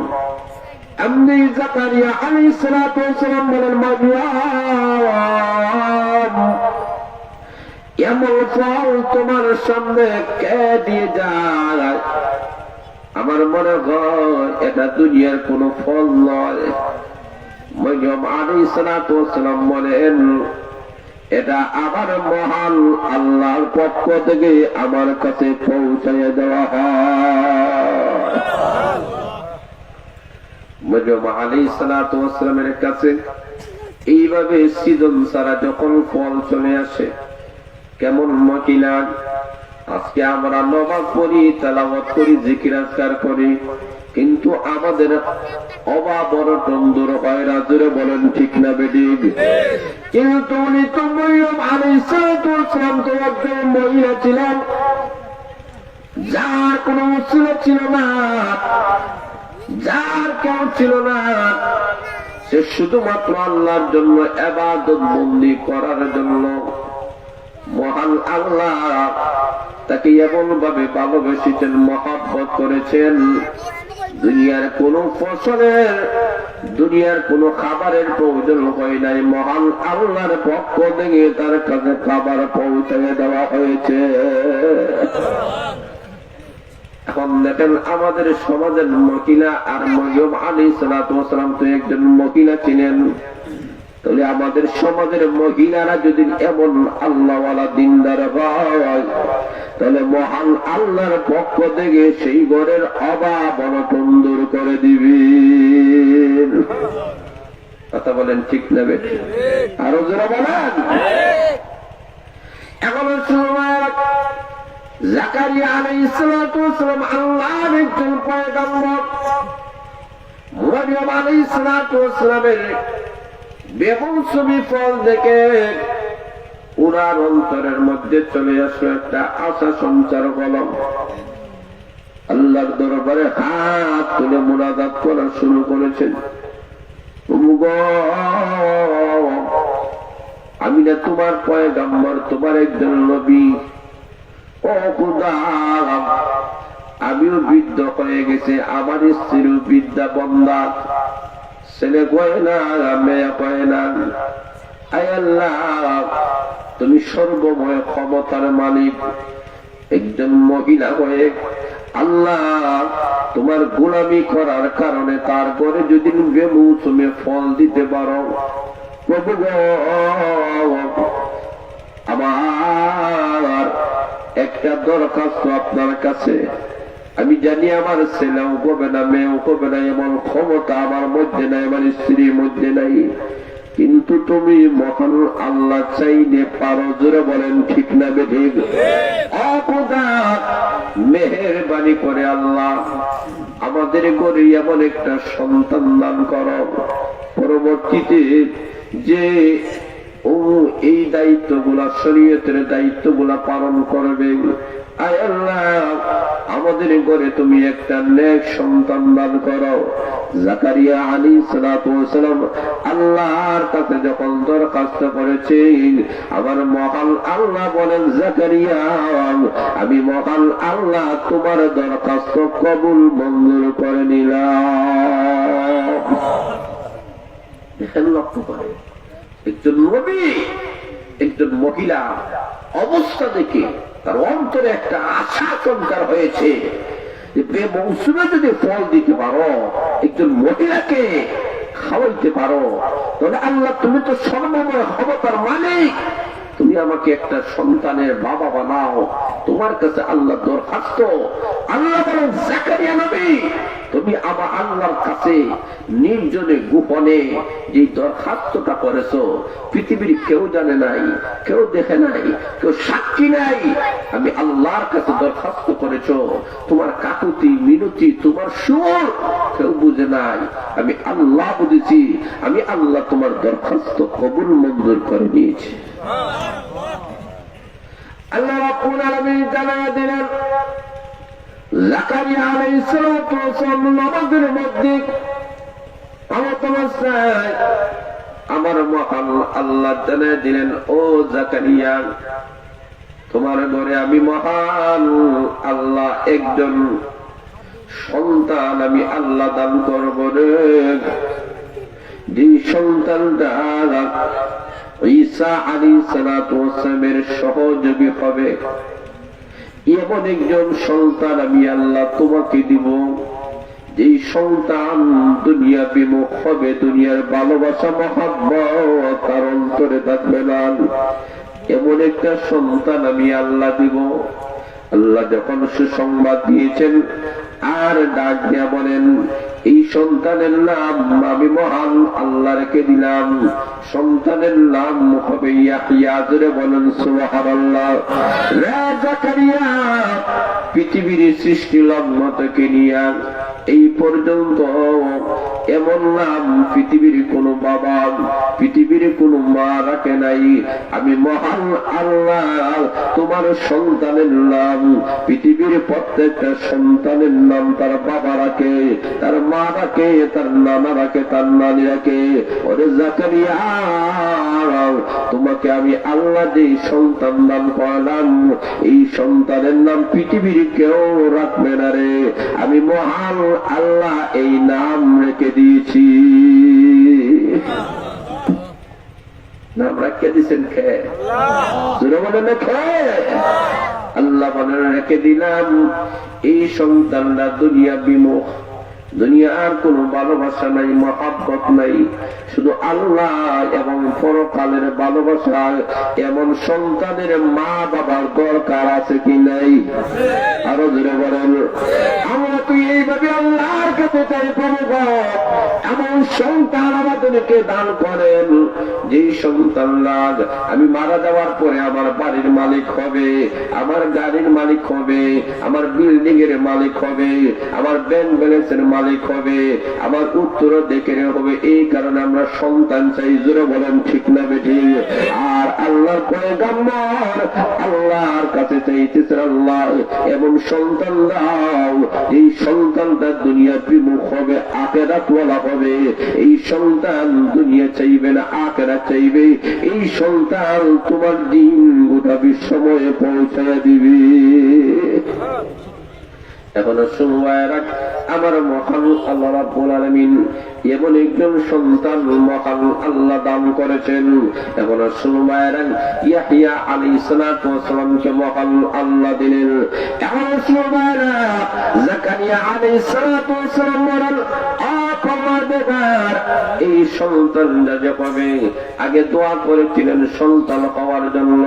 এমনি জাকারিয়া আলাইহিস সালাতু ওয়াস সালাম বলেন, মারিয়াম, এমন ফল তোমার সামনে কে দিয়ে যায়? আমার মনে হয় এটা দুনিয়ার কোন ফল নয়। মারিয়াম আলাইহিস সালাতু ওয়াস সালাম বলেন, এটা আমার মহান আল্লাহর পক্ষ থেকে আমার কাছে পৌঁছায় দেওয়া হয়। মারিয়াম আলাইহিস সালাতু ওয়াস সালামের কাছে এইভাবে সিজন ছাড়া যখন ফল চলে আসে, কেমন মহিলা! আজকে আমরা নামাজ পড়ি, তেলাওয়াত করি, জিকির আজকার করি, কিন্তু আমাদের অভাব অনটন দূর হয় না। জোরে বলেন ঠিক না বেঠিক? কিন্তু উনি তো মারিয়াম আলাইহিস সালাতু ওয়াস সালাম তো একজন মহিলা ছিলেন যার কোনো উসিলা ছিল না, যার কেউ ছিল না। সে শুধুমাত্র আল্লাহর জন্য ইবাদত বন্দি করার জন্য মহান আল্লাহ তাকে এমন ভাবে ভালোবেসেছেন, মহব্বত করেছেন। দুনিয়ার কোন ফসলের, দুনিয়ার কোন খাবারের প্রয়োজন হয় নাই, মহান আল্লাহর পক্ষ থেকে তার কাছে খাবার পৌঁছে দেওয়া হয়েছে। এখন দেখেন আমাদের সমাজের মহিলা, আর মারিয়াম আলাইহিস সালাতু ওয়াস সালাম তো একজন মহিলা ছিলেন। তাহলে আমাদের সমাজের মহিলারা যদি এমন আল্লাহওয়ালা দিনদার হয়, তাহলে মহান আল্লাহর পক্ষ থেকে সেই ঘরের অভাব অনটন দূর করে দিবেন। কথা বলেন ঠিক না বেঠিক? আরো যারা বলেন। এখন সময় জাকারিয়া আলাইহিস সালাতু ওয়াস সালাম আল্লাহর একজন পয়গম্বর। মারিয়াম আলাইহিস সালাতু ওয়াস সালামের বেমৌসুমি ফল দেখে উনার অন্তরের মধ্যে চলে আসলো একটা আশা সঞ্চার হলো। আল্লাহর দরবারে হাত তুলে মুনাজাত করা শুরু করেছেন। আমি না তোমার পয়গম্বর, তোমার একজন নবী। ও খোদা, আমিও বৃদ্ধ হয়ে গেছে, আমার স্ত্রীও বৃদ্ধা বন্দা, ছেলে কয় না, মেয়ে কয় না। আয় আল্লাহ, তুমি সর্বময় ক্ষমতার মালিক। একজন মহিলা হয়ে আল্লাহ তোমার গোলামি করার কারণে তারপরে যদি বেমৌসুমে ফল দিতে পারো, প্রভু আমার একটা দরখাস্ত আপনার কাছে। আমি জানি আমার ছেলেও করবে না, মেয়েও করবে না, এমন ক্ষমতা আমার মধ্যে নাই, আমার স্ত্রীর মধ্যে নাই, কিন্তু তুমি মহান আল্লাহ চাইলে পারো। জোরে বলেন ঠিক না বেঠিক? মেহেরবানি করে আল্লাহ আমাদের করে এমন একটা সন্তান দান করো, পরবর্তীতে যে এই দায়িত্বগুলা, শরীয়তের দায়িত্বগুলা পালন করবে। আয় আল্লাহ, আমাদের ঘরে তুমি একটা নেক সন্তান দান করো। জাকারিয়া আলাইহিস সালাতু ওয়াস সালাম আল্লাহর কাছে যখন দরখাস্ত করেছেন, আমার মহান আল্লাহ বলেন, জাকারিয়া, আমি মহান আল্লাহ তোমার দরখাস্ত কবুল মঞ্জুর করে নিলাম। দেখেন, লক্ষ্য করে একজন নবী, একজন মহিলা অবস্থা দেখে তার অন্তরে একটা আশা সঞ্চার হয়েছে যে বেমৌসুমে যদি ফল দিতে পারো, একজন মহিলাকে খাওয়াইতে পারো, তাহলে আল্লাহ তুমি তো সর্বময় ক্ষমতার মালিক, তুমি আমাকে একটা সন্তানের বাবা বানাও। তোমার কাছে আল্লাহ দরখাস্ত। আল্লাহ বলেন, জাকারিয়া নবী, তুমি আমার আল্লাহর কাছে নির্জনে গোপনে যে দরখাস্তটা করেছো, পৃথিবীর কেউ জানে নাই, কেউ দেখে নাই, কেউ সাক্ষী নাই। আমি আল্লাহর কাছে দরখাস্ত করেছো, তোমার কাকুতি মিনতি, তোমার সুর কেউ বুঝে নাই, আমি আল্লাহ বুঝেছি। আমি আল্লাহ তোমার দরখাস্ত কবুল মঞ্জুর করে নিয়েছি। আল্লাহ রাব্বুল আলামিন জানায়া দিলেন, জাকারিয়া আলাইহিস সালাতু ওয়াস সালাম নামাজের মধ্যে অবস্থায় আমার মহান আল্লাহ জানিয়ে দিলেন, ও জাকারিয়া, তোমার ঘরে আমি মহান আল্লাহ একজন সন্তান আমি আল্লাহ দান করব রে। যে সন্তানটা ঈসা আলাইহিস সালাতু ওয়াস সালামের সহযোগী হবে, এমন একজন সন্তান আমি আল্লাহ তোমাকে দিব। যে সন্তান দুনিয়া বিমুখ হবে, দুনিয়ার ভালোবাসা মহাব্বত তার অন্তরে থাকবে না, এমন একটা সন্তান আমি আল্লাহ দিব। আল্লাহ যখন সুসংবাদ দিয়েছেন আর ডাক দিয়া বলেন, এই সন্তানের নাম আমি মহান আল্লাহ রেখে দিলাম, সন্তানের নাম হবে ইয়াহইয়া। জোরে বলেন সুবহানাল্লাহ। রে জাকারিয়া, পৃথিবীর সৃষ্টি লগ্ন থেকে নিয়া এই পর্যন্ত এমন নাম পৃথিবীর কোন বাবা, পৃথিবীর কোন মা রাখে নাই। আমি মহান আল্লাহ তোমার সন্তানের নাম, পৃথিবীর প্রত্যেকটা সন্তানের নাম তার বাবা রাখে, তার মা রাখে, তার নানা রাখে, তার নানি রাখে। ওরে জাকারিয়া, তোমাকে আমি আল্লাহ যে সন্তান নাম করলাম, এই সন্তানের নাম পৃথিবীর কেউ রাখবে না রে। আমি মহান আল্লাহ এই নাম রেখে দিয়েছি। নাম রেখে দিয়েছেন কে? বলেন কে? আল্লাহ বলেন রেখে দিলাম। এই সন্তানরা দুনিয়া বিমুখ, দুনিয়ার কোন ভালোবাসা নাই, মহাব্বত নাই, শুধু আল্লাহ এবং পরকালের ভালোবাসা। এমন সন্তানের মা বাবার দরকার আছে কি নাই? আরো জোরে বলেন। আমরা তুই এইভাবে আল্লাহর কাছে চাই, প্রভু এমন সন্তান আমাদেরকে দান করেন, যেই সন্তানরা আমি মারা যাওয়ার পরে আমার বাড়ির মালিক হবে, আমার গাড়ির মালিক হবে, আমার বিল্ডিং এর মালিক হবে, আমার ব্যাংক ব্যালেন্সের মালিক হবে, আমার উত্তর দেখে হবে। এই কারণে আমরা সন্তান চাই। জোরে বলেন ঠিক না বেঠিক? আর আল্লাহর পয়গম্বর আল্লাহর কাছে চাইতেছে, আল্লাহ এবং সন্তান দাও, এই সন্তানটা দুনিয়া বিমুখ হবে, আখিরাতওয়ালা হবে। এই সন্তান দুনিয়া চাইবে না, আখিরাত চাইবে। এই সন্তান তোমার দিন গোটা বিশ্বময়ে পৌঁছায় দিবে। এখনো সময় রাখ, আমার মহান আল্লাহ রাব্বুল আলামিন এমন একজন সন্তান মহান আল্লাহ দান করেছেন। এখনো সময় রাখ, ইয়াহইয়া আলাইহিস সালাতু ওয়াস সালামকে মহান আল্লাহ দিলেন। এখনো সময় রাখ, জাকারিয়া আলাইহিস সালাতু ওয়াস সালাম বলেন, এই সন্তানটা যে পাবে, আগে দোয়া করেছিলেন সন্তান পাওয়ার জন্য,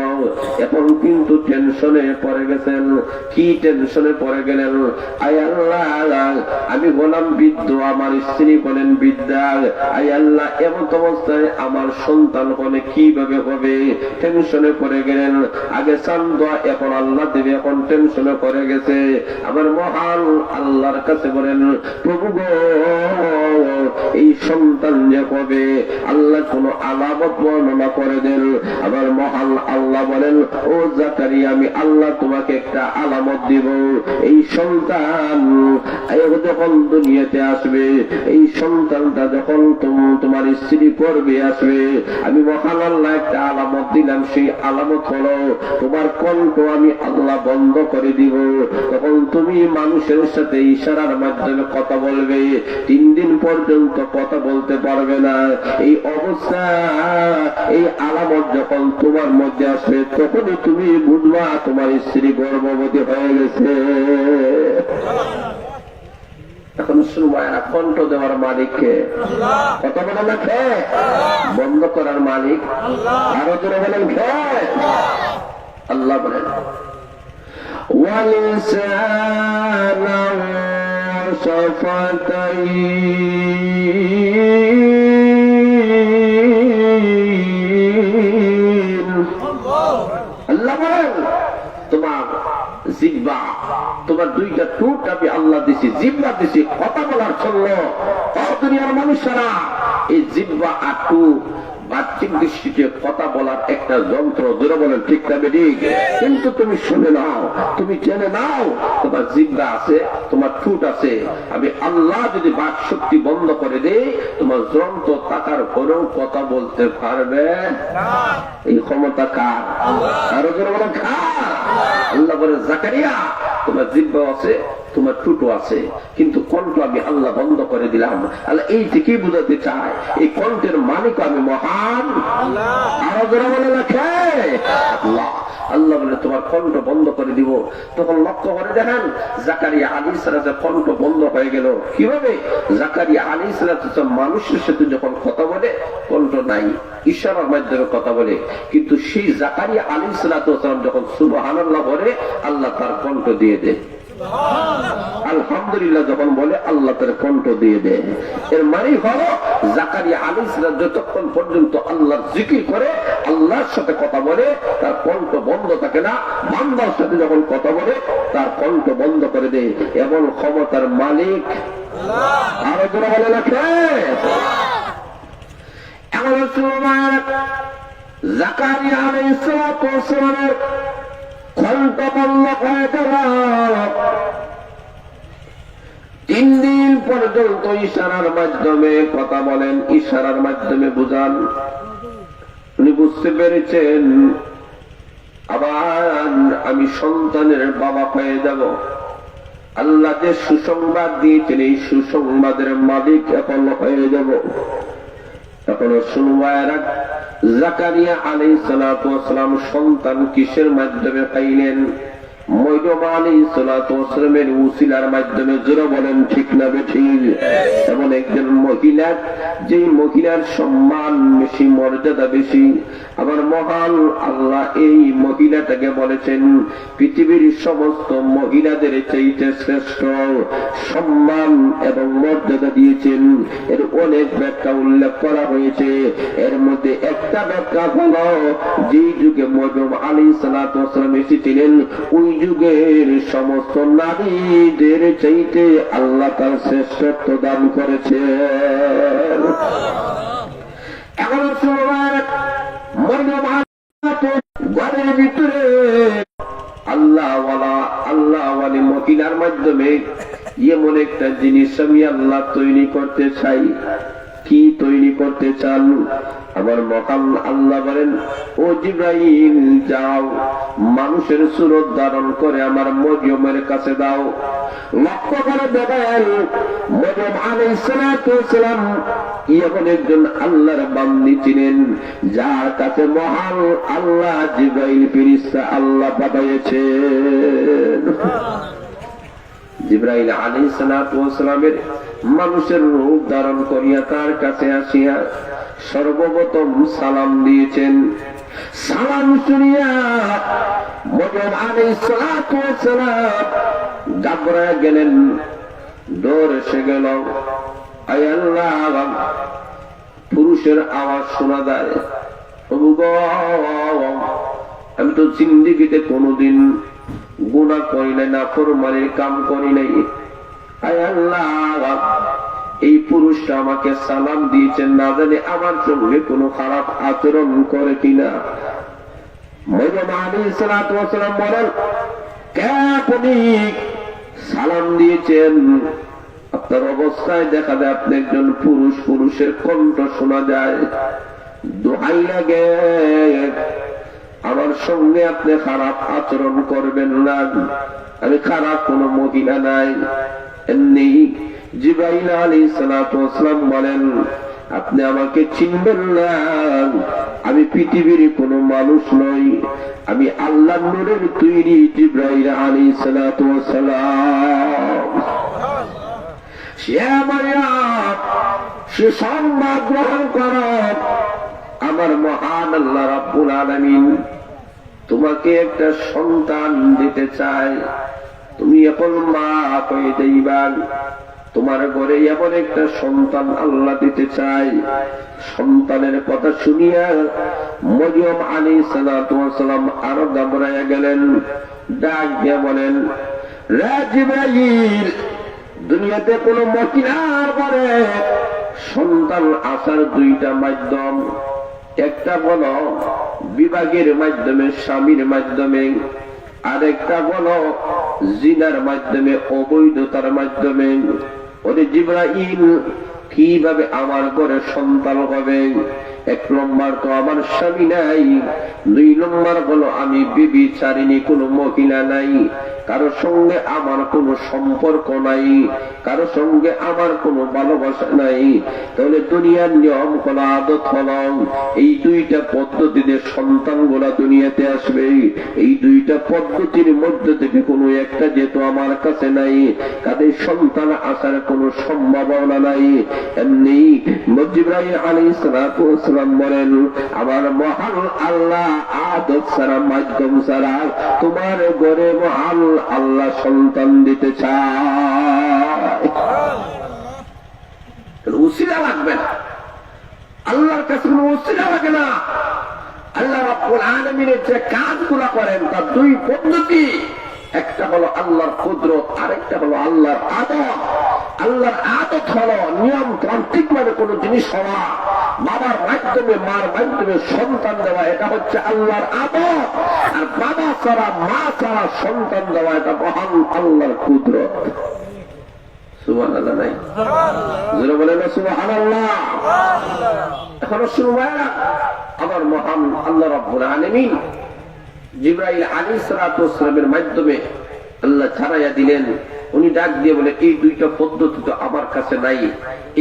এখন কিন্তু টেনশনে পড়ে গেছেন। কি টেনশনে পড়ে গেলেন? আয় আল্লাহ, আমি বললাম বৃদ্ধ, আমার স্ত্রী বলেন বিদ্যা, আয় আল্লাহ এমন অবস্থায় আমার সন্তান হলে কিভাবে হবে? টেনশনে পড়ে গেলেন। আগে চান দোয়া, এখন আল্লাহ দেবে, এখন টেনশনে পড়ে গেছে। আমার মহান আল্লাহর কাছে বলেন, প্রভু গো, এই সন্তান যে হবে, আল্লাহ কোন আলামত বর্ণনা করে দেন। আবার মহান আল্লাহ বলেন, ও জাকারিয়া, আমি আল্লাহ তোমাকে একটা আলামত দিব। এই সন্তান যখন দুনিয়াতে আসবে, এই সন্তানটা যখন তোমার স্ত্রী পর্বে আসবে, আমি মহান আল্লাহ একটা আলামত দিলাম। সেই আলামত হলো তোমার কণ্ঠ আমি আল্লাহ বন্ধ করে দিব। তখন তুমি মানুষের সাথে ইশারার মাধ্যমে কথা বলবে, 3 দিন পর্যন্ত কথা বলতে পারবে না। এই অবস্থা, এই আলামত যখন তোমার মধ্যে আসবে, তখনই তুমি বুঝবা তোমার স্ত্রী গর্ভবতী হয়ে গেছে। এখন সময় কণ্ঠ দেওয়ার মালিককে, কথা বলেন না খে, বন্ধ করার মালিক আরো জোরে বলেন খে, আল্লাহ বলেন। ওয়ালিসানা শাফাতাইন, আল্লাহ বলেন তোমার জিহ্বা, তোমার 2টা ঠোঁট আমি আল্লাহ দিছি, জিহ্বা দিছি কথা বলার জন্য। দুনিয়ার মানুষেরা এই জিহ্বা আর ঠোঁট বাহ্যিক দৃষ্টিতে কথা বলার একটা যন্ত্র, জোরে বলেন ঠিক না বেঠিক? কিন্তু তুমি শুনে নাও, তুমি জেনে নাও, তোমার জিহ্বা আছে, তোমার ঠোঁট আছে। আমি আল্লাহ যদি বাক শক্তি বন্ধ করে দেই, তোমার যন্ত্র টাকার পরেও কথা বলতে পারবে না। এই ক্ষমতা কার? আরো জোরে বলেন কার? আল্লাহ বলে জাকারিয়া তোমার জিহ্বা আছে, তোমার ঠোঁটও আছে, কিন্তু কণ্ঠ আমি আল্লাহ বন্ধ করে দিলাম। আল্লাহ এই থেকেই বুঝাতে চায় এই কণ্ঠের মালিক আমি মহান আরো জোরে বলে রাখে আল্লাহ। আল্লাহ বলে তোমার কণ্ঠ বন্ধ করে দিব। তখন লক্ষ্য করে দেখেন জাকারিয়া আলাইহিস সালামের কণ্ঠ বন্ধ হয়ে গেল। কিভাবে? জাকারিয়া আলাইহিস সালাম মানুষের সাথে যখন কথা বলে কণ্ঠ নাই, ইশারার মাধ্যমে কথা বলে, কিন্তু সেই জাকারিয়া আলাইহিস সালাম যখন সুবহানাল্লাহ বলে আল্লাহ তার কণ্ঠ দিয়ে দেয়। আলহামদুলিল্লাহ যখন বলে আল্লাহ তার কণ্ঠ দিয়ে দেয়। এর মানে হলো জাকারিয়া আলাইহিস সালাম যতক্ষণ পর্যন্ত আল্লাহর জিকির করে, আল্লাহর সাথে কথা বলে, তার কণ্ঠ বন্ধ থাকে না। বান্দার সাথে যখন কথা বলে তার কণ্ঠ বন্ধ করে দেয়। এমন ক্ষমতার মালিক আল্লাহ। আরো যারা বলে রাখে এমন সময় জাকারিয়া আলাইহিস সালামের কণ্ঠ বন্ধ হয়ে গেল। 3 দিন পর্যন্ত ইশারার মাধ্যমে কথা বলেন, ইশারার মাধ্যমে বুঝান। উনি বুঝতে পেরেছেন আবার আমি সন্তানের বাবা হয়ে যাব। আল্লাহ যে সুসংবাদ দিয়েছেন এই সুসংবাদের মালিক এখন হয়ে যাব। এখনো শুনবায়রা জাকারিয়া আলাইহিস সালাম সন্তান কিসের মাধ্যমে পাইলেন? মরিয়ম আলাইহিস সালামের উসিলার মাধ্যমে। জোরে বলেন ঠিক না বেঠিক? এমন একজন মহিলা, যে মহিলার সম্মান বেশি, মর্যাদা বেশি। আবার মহান আল্লাহ এই মহিলাটাকে বলেছেন পৃথিবীর সমস্ত মহিলাদের চাইতে শ্রেষ্ঠ, সম্মান এবং মর্যাদা দিয়েছেন। এর অনেক ব্যাখ্যা উল্লেখ করা হয়েছে। এর মধ্যে একটা ব্যাখ্যা হলো যে যুগে মরিয়ম আলাইহিস সালাম এসেছিলেন ওই যুগের সমস্ত নারীদের চাইতে আল্লাহ তার শ্রেষ্ঠত্ব দান করেছেন। এখন সময় ঘরের ভিতরে আল্লাহওয়ালি মহিলার মাধ্যমে এমন একটা জিনিস আমি আল্লাহ তৈরি করতে চাই। কি তৈরি করতে চান? আমার মহান আল্লাহ বলেন ও জিবরাইল যাও, মানুষের সুরত ধারণ করে আমার মরিয়মের কাছে দাও। লক্ষ্য করে দেখেন মরিয়ম আলাইহিস সালাম এমন একজন আল্লাহর বান্দী ছিলেন যার কাছে মহান আল্লাহ জিবরাইল ফেরেশতা আল্লাহ পাঠিয়েছেন। জিবরাইল আলাইহিস সালামের মানুষের রূপ ধারণ করিয়া তার কাছে আসিয়া সর্বপ্রথম সালাম দিয়েছেন। সালাম শুনিয়া মরিয়ম আলাইহিস সালাম ঘাবড়ে গেলেন, ডর এসে গেল। আয় আল্লাহ, পুরুষের আওয়াজ শোনা যায়। আমি তো জিন্দেগিতে কোনোদিন গুনাহ করি নাই, নাফরমানির কাম করি নাই। আয় আল্লাহ, এই পুরুষটা আমাকে সালাম দিয়েছেন, না জানি আমার সঙ্গে কোনো খারাপ আচরণ করে কিনা। মরিয়ম আলাইহিস সালাম বলেন, কে আপনি সালাম দিয়েছেন? আপনার অবস্থায় দেখা যায় আপনি একজন পুরুষ, পুরুষের কণ্ঠ শোনা যায়। দোহাই লাগে আমার সঙ্গে আপনি খারাপ আচরণ করবেন না, আমি খারাপ কোনো মহিলা নাই। এমনি জিবরাইল আলাইহিস সালাম বলেন, আপনি আমাকে চিনবেন না, আমি পৃথিবীর কোনো মানুষ নই, আমি আল্লাহর নূরের তৈরি জিবরাইল আলাইহিস সালাম। সে সংবাদ গ্রহণ কর, আমার মহান আল্লাহ রাব্বুল আলামিন তোমাকে একটা সন্তান দিতে চায়। তুমি এখন মা হয়ে যাইবা, তোমার ঘরে এমন একটা সন্তান আল্লাহ দিতে চাই। সন্তানের কথা শুনিয়া মরিয়ম আলাইহিস সালাম আরো ঘাবড়াইয়া গেলেন। ডাক দিয়ে বলেন, রে জিবরাইল, দুনিয়াতে কোন মহিলার ঘরে সন্তান আসার 2টা মাধ্যম। একটা বলো বিবাহের মাধ্যমে, স্বামীর মাধ্যমে, আরেকটা বলো জিনার মাধ্যমে, অবৈধতার মাধ্যমে। ওরে জিবরাইল, কিভাবে আমার ঘরে সন্তান হবে? 1 নম্বর তো আমার স্বামী নাই, 2 নম্বর বলো আমি বিবিচারিণী কোনো মহিলা নাই, কারো সঙ্গে আমার কোনো সম্পর্ক নাই, কারো সঙ্গে আমার কোনো ভালোবাসা নাই। তাহলে দুনিয়ার নিয়ম হলো, আদত হলো, এই 2টা পদ্ধতিতে সন্তান গুলা দুনিয়াতে আসবে। এই 2টা পদ্ধতির মধ্যে থেকে কোনো একটা যেহেতু আমার কাছে নাই, তাদের সন্তান আসার কোনো সম্ভাবনা নাই। এমনি জিবরাইল আলাইহিস সালাম বলেন, আমার মহান আল্লাহ আদত ছাড়া, মাধ্যম ছাড়া তোমার ঘরে মহান আল্লাহ সন্তান দিতে চায়। উসিলা লাগবে না, আল্লাহর কাছে কোনো উসিলা লাগে না। আল্লাহ রাব্বুল আলামিনের যে কাজগুলো করেন তার 2 পদ্ধতি, একটা হলো আল্লাহর কুদরত, আরেকটা হলো আল্লাহর আদত। আল্লাহর আদত হলো নিয়ম তান্ত্রিক ভাবে কোন জিনিস হওয়া, বাবার মাধ্যমে, মার মাধ্যমে সন্তান দেওয়া, এটা হচ্ছে আল্লাহর আদত। আর বাবা ছাড়া, মা ছাড়া সন্তান দেওয়া, এটা মহান আল্লাহর কুদরত। সুবহানাল্লাহ নাই? জোরে বলেন না সুবহানাল্লাহ। এখন শুনবেন, আমার মহান আল্লাহ রাব্বুল আলামিন জিবরাইল আলাইহিস সালামের মাধ্যমে আল্লাহ ছাড়াইয়া দিলেন। উনি ডাক দিয়ে বলে, এই 2টা পদ্ধতি তো আমার কাছে নাই।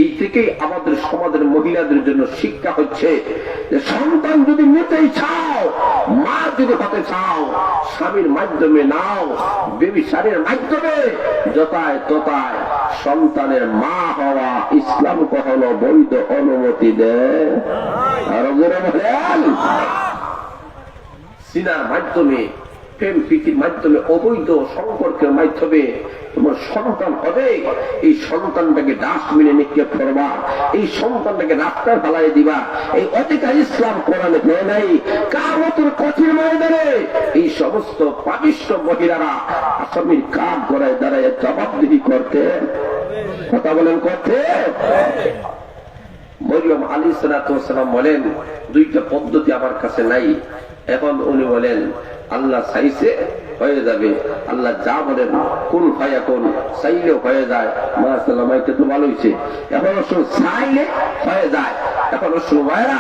এই থেকেই আমাদের সমাজের মহিলাদের জন্য শিক্ষা হচ্ছে যে সন্তান যদি নিতেই চাও, মা যদি হতে চাও, স্বামীর মাধ্যমে নাও, ব্যভিচারের মাধ্যমে, যতায় ততায় সন্তানের মা হওয়া ইসলাম কখনো বৈধ অনুমতি দেয়? আরো জোরে বলেন। সিনার মাধ্যমে, প্রেম প্রীতির মাধ্যমে, অবৈধ সম্পর্কের মাধ্যমে তোমার সন্তান হবে। এই সন্তানটাকে ডাস্টবিনে নিক্ষেপ করবা, এই সন্তানটাকে রাস্তায় ফেলাই দিবা, এই অধিকার ইসলাম কোরআনে দেয় নাই। কিয়ামতের কঠিন ময়দানে এই সমস্ত পাপিষ্ঠ মহিলারা আসামির কাঠ গড়ায় দাঁড়ায় জবাবদিহি করতে, কথা বলেন, করতে। মরিয়ম আলাইহিস সালাম বলেন, 2টা পদ্ধতি আমার কাছে নাই। এখন উনি বলেন, আল্লাহ চাইছে হয়ে যাবে, আল্লাহ যা বলেন কোন ফায়াকুন, চাইলেও হয়ে যায়। মাশাআল্লাহ, মাইকে তো ভালো হয়েছে। এখন চাইলে হয়ে যায়। এখন ভাইরা,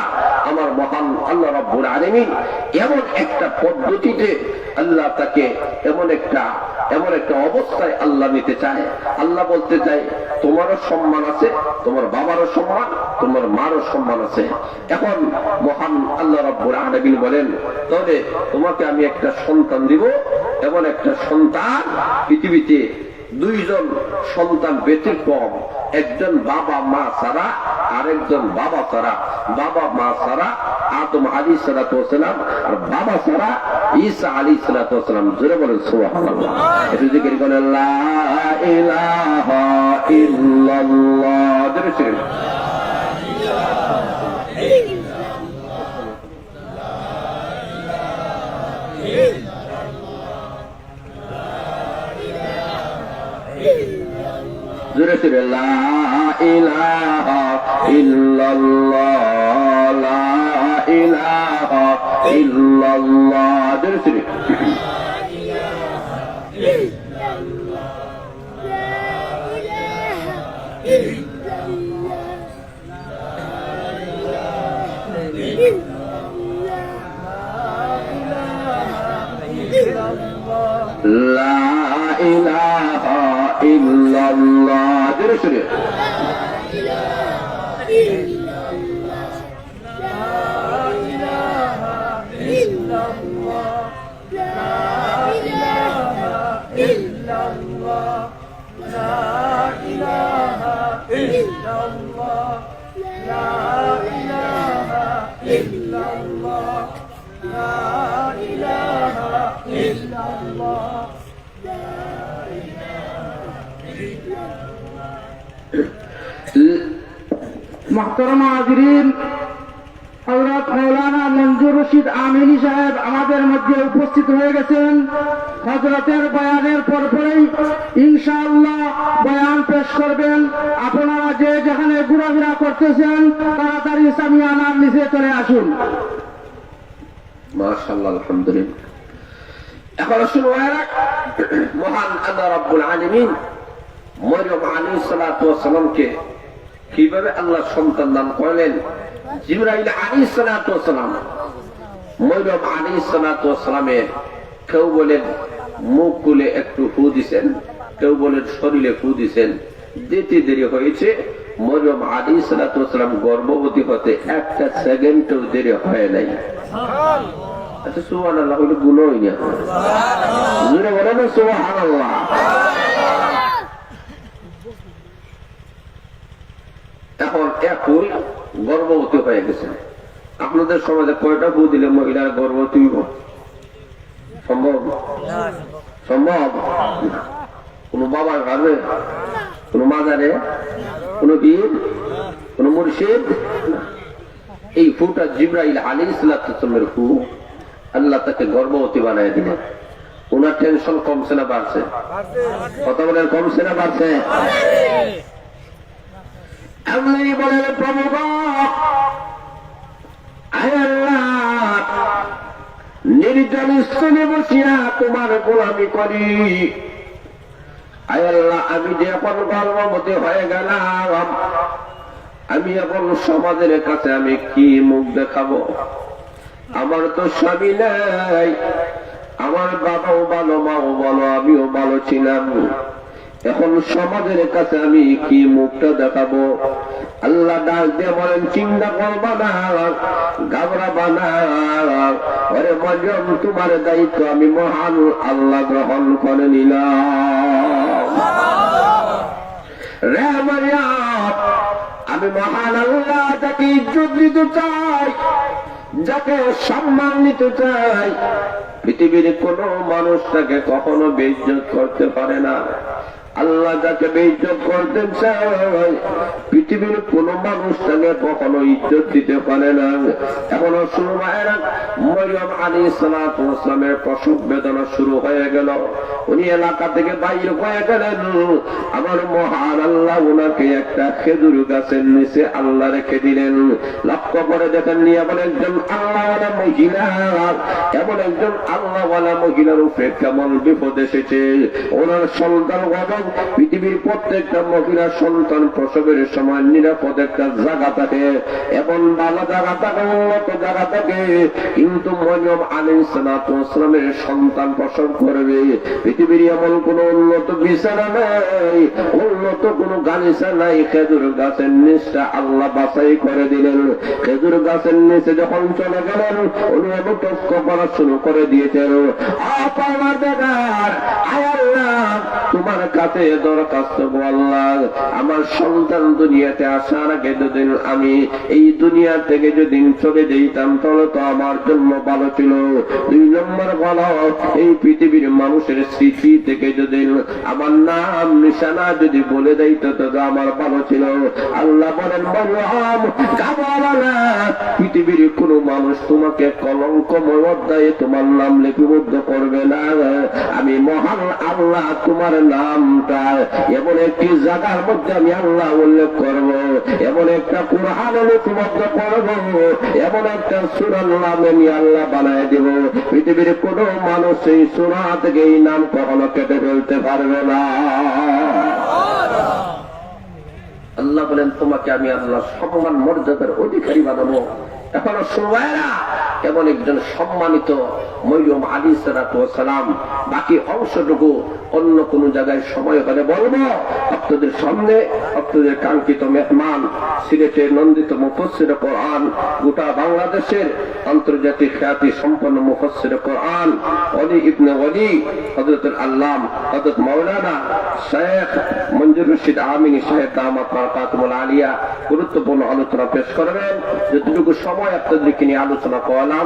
আমার মহান আল্লাহ রাব্বুল আলামিন এমন একটা পদ্ধতিতে আল্লাহ তাকে এমন একটা অবস্থায় আল্লাহ নিতে চায়। আল্লাহ বলতে চায়, তোমারও সম্মান আছে, তোমার বাবারও সম্মান, তোমার মারও সম্মান আছে। এখন মহান আল্লাহ রাব্বুল আলামিন বলেন, তাহলে তোমাকে আমি একটা সন্তান দিব। এমন একটা সন্তান পৃথিবীতে 2 জন সন্তান ব্যতিক্রম, একজন বাবা মা ছাড়া, আরেকজন বাবা ছাড়া। বাবা মা ছাড়া আদম আলাইহিস সালাম, আর বাবা ছাড়া ঈসা আলাইহিস সালাম। জোরে বলেন সুবহানাল্লাহ। একটু জিকির করেন, লা ইলাহা ইল্লাল্লাহ। জোরে বলেন, জোরে জোরে, লা ইলাহা ইল্লাল্লাহ, লা ইলাহা ইল্লাল্লাহ। জোরে জোরে, লা ইলাহা ইল্লাল্লাহ। জোরে জোরে, محترم حاضرین، حضرت مولانا منظور মঞ্জুর রশিদ আমিনী সাহেব আমাদের মধ্যে উপস্থিত হয়ে গেছেন। হযরতের বয়ানের পরপরেই ইনশাআল্লাহ বয়ান পেশ করবেন। আপনারা যে যেখানে ঘোরাফেরা করতেছেন তাড়াতাড়ি সামিয়ানার নিচে চলে আসুন। মাশাআল্লাহ, আলহামদুলিল্লাহ। এখন আসুন মহান আল্লাহ রাব্বুল আলামিন মরিয়ম আলাইহিস সালাতু ওয়াস সালামকে কিভাবে আল্লাহ সন্তান দান করলেন। জিবরাইল আলাইহিস সালাতু ওয়াস সালাম মরিয়ম আলাইহিস সালাতু ওয়াস সালামের কেউ বলেন মুখ খুলে একটু ফু দিছেন, কেউ বলেন শরীরে ফু দিছেন। দিতে দেরি হয়েছে। মরিয়ম আলাইহিস সালাতু ওয়াস সালাম গর্ভবতী হতে একটা সেকেন্ডও দেরি হয় নাই। আচ্ছা, সুবহানাল্লাহ বলে গুণ হই না, জোরে বলেন সুবহানাল্লাহ। এখন একই গর্ভবতী হয়ে গেছে। আপনাদের সমাজে কয়টা বউ দিলে মহিলার গর্ভবতী সম্ভব? সম্ভব? কোন বাবার ঘরে, কোন মাজারে, কোন বীর, কোন মুর্শিদ? এই ফুটা জিবরাইল আলাইহিস সালামের ফু। আল্লাহ তাকে গর্ভবতী বানায় দিলেন। ওনার টেনশন কমছে না বাড়ছে? কথা বলেন, কমছে না বাড়ছে? আপনি বলেন প্রভু নির্জন স্থানে বসিয়া তোমার গোলামি করি। আয় আল্লাহ, আমি যে এখন গর্ভবতী হয়ে গেলাম, আমি এখন সমাজের কাছে আমি কি মুখ দেখাবো? আমার তো স্বামী নাই, আমার বাবাও ভালো, মাও ভালো, আমিও ভালো ছিলাম। এখন সমাজের কাছে আমি কি মুখটা দেখাবো? আল্লাহ ডাক দিয়ে বলেন, চিন্তা করবা না, ঘাবড়াবা না। ওরে মরিয়ম, তোমার দায়িত্ব আমি মহান আল্লাহ গ্রহণ করে নিলাম। রে মরিয়ম, আমি মহান আল্লাহ যাকে ইজ্জত দিতে চাই, যাকে সম্মান দিতে চাই, পৃথিবীর কোন মানুষ তাকে কখনো বেইজ্জত করতে পারে না। আল্লাহ যাকে বেইজ্জত করতে চায়, পৃথিবীর কোন মানুষ তাকে কখনো ইজ্জত দিতে পারে না। এখনো শুরু মায়েরা মরিয়ম আলাইহিস সালাতু ওয়াস সালামের প্রসব বেদনা শুরু হয়ে গেল। উনি এলাকা থেকে বাইরে হয়ে গেলেন। আমার মহান আল্লাহ উনাকে একটা খেজুর গাছের নিচে আল্লাহ রেখে দিলেন। লক্ষ্য করে দেখেন, নিয়ে এমন একজন আল্লাহওয়ালা মহিলা, এমন একজন আল্লাহওয়ালা মহিলার উপরে কেমন বিপদ এসেছে। ওনার সন্তান গঠন, পৃথিবীর প্রত্যেকটা মহিলার সন্তান প্রসবের সময় নিরাপদ একটা জায়গা থাকে, এমন ভালো জায়গা থাকে, উন্নত জায়গা থাকে। কিন্তু মরিয়ম আলাইহিস সালাতু ওয়াস সালামের সন্তান প্রসব করবে, পৃথিবীর এমন কোন উন্নত বিছানা নাই, উন্নত কোন গালিচা নাই। খেজুর গাছের নিচটা আল্লাহ বাছাই করে দিলেন। খেজুর গাছের নিচে যখন চলে গেলেন, উনি অনুতপ্ত করা শুরু করে দিয়েছেন। আমার বেগার, আয় আল্লাহ, তোমার কাছে দরখাস্ত আল্লাহ, আমার সন্তান দুনিয়াতে আসার আগে যদি আমি এই দুনিয়া থেকে যদি চলে যেতাম তাহলে তো আমার জন্য ভালো ছিল। 2 নম্বর বলো, এই পৃথিবীর মানুষের স্মৃতি থেকে যদি আমার নাম নিশানা যদি বলে দেয় তো আমার ভালো ছিল। আল্লাহ বলেন, মরিয়ম গাবলা না, পৃথিবীর কোন মানুষ তোমাকে কলঙ্কময় অধ্যায়ে তোমার নাম লিপিবদ্ধ করবে না। আমি মহান আল্লাহ তোমার নামটা এমন একটি জায়গার মধ্যে আমি আল্লাহ উল্লেখ করব, এমন একটা কুরআন লিপিবদ্ধ করব, এমন একটা সূরার নাম আমি আল্লাহ বানায় দেব, পৃথিবীর কোন মানুষ এই সূরা থেকে এই নাম কখনো কেটে ফেলতে পারবে না। আল্লাহ বলেন, তোমাকে আমি আল্লাহ সম্মান মর্যাদার অধিকারী বানাবো। এখন সুমায়রা এমন একজন সম্মানিত মরিয়ম আলাইহিস সালাতু ওয়াস সালাম। বাকি অংশটুকু অন্য কোন জায়গায় সময় হলে বলবো আপনাদের সামনে। আপনাদের কাঙ্ক্ষিত মেহমান, সিলেটের নন্দিত মুফাসসিরে কোরআন, গোটা বাংলাদেশের আন্তর্জাতিক খ্যাতি সম্পন্ন মুফাসসিরে কোরআন ওলি ইবনে ওলি হযরতুল আল্লাম হযরত মাওলানা শেখ মঞ্জুর রশিদ আমিনী সাহেব দামাত বারাকাতুহুল আলিয়া গুরুত্বপূর্ণ আলোচনা পেশ করবেন। যতটুকু সময় আপনাদেরকে নিয়ে আলোচনা করলাম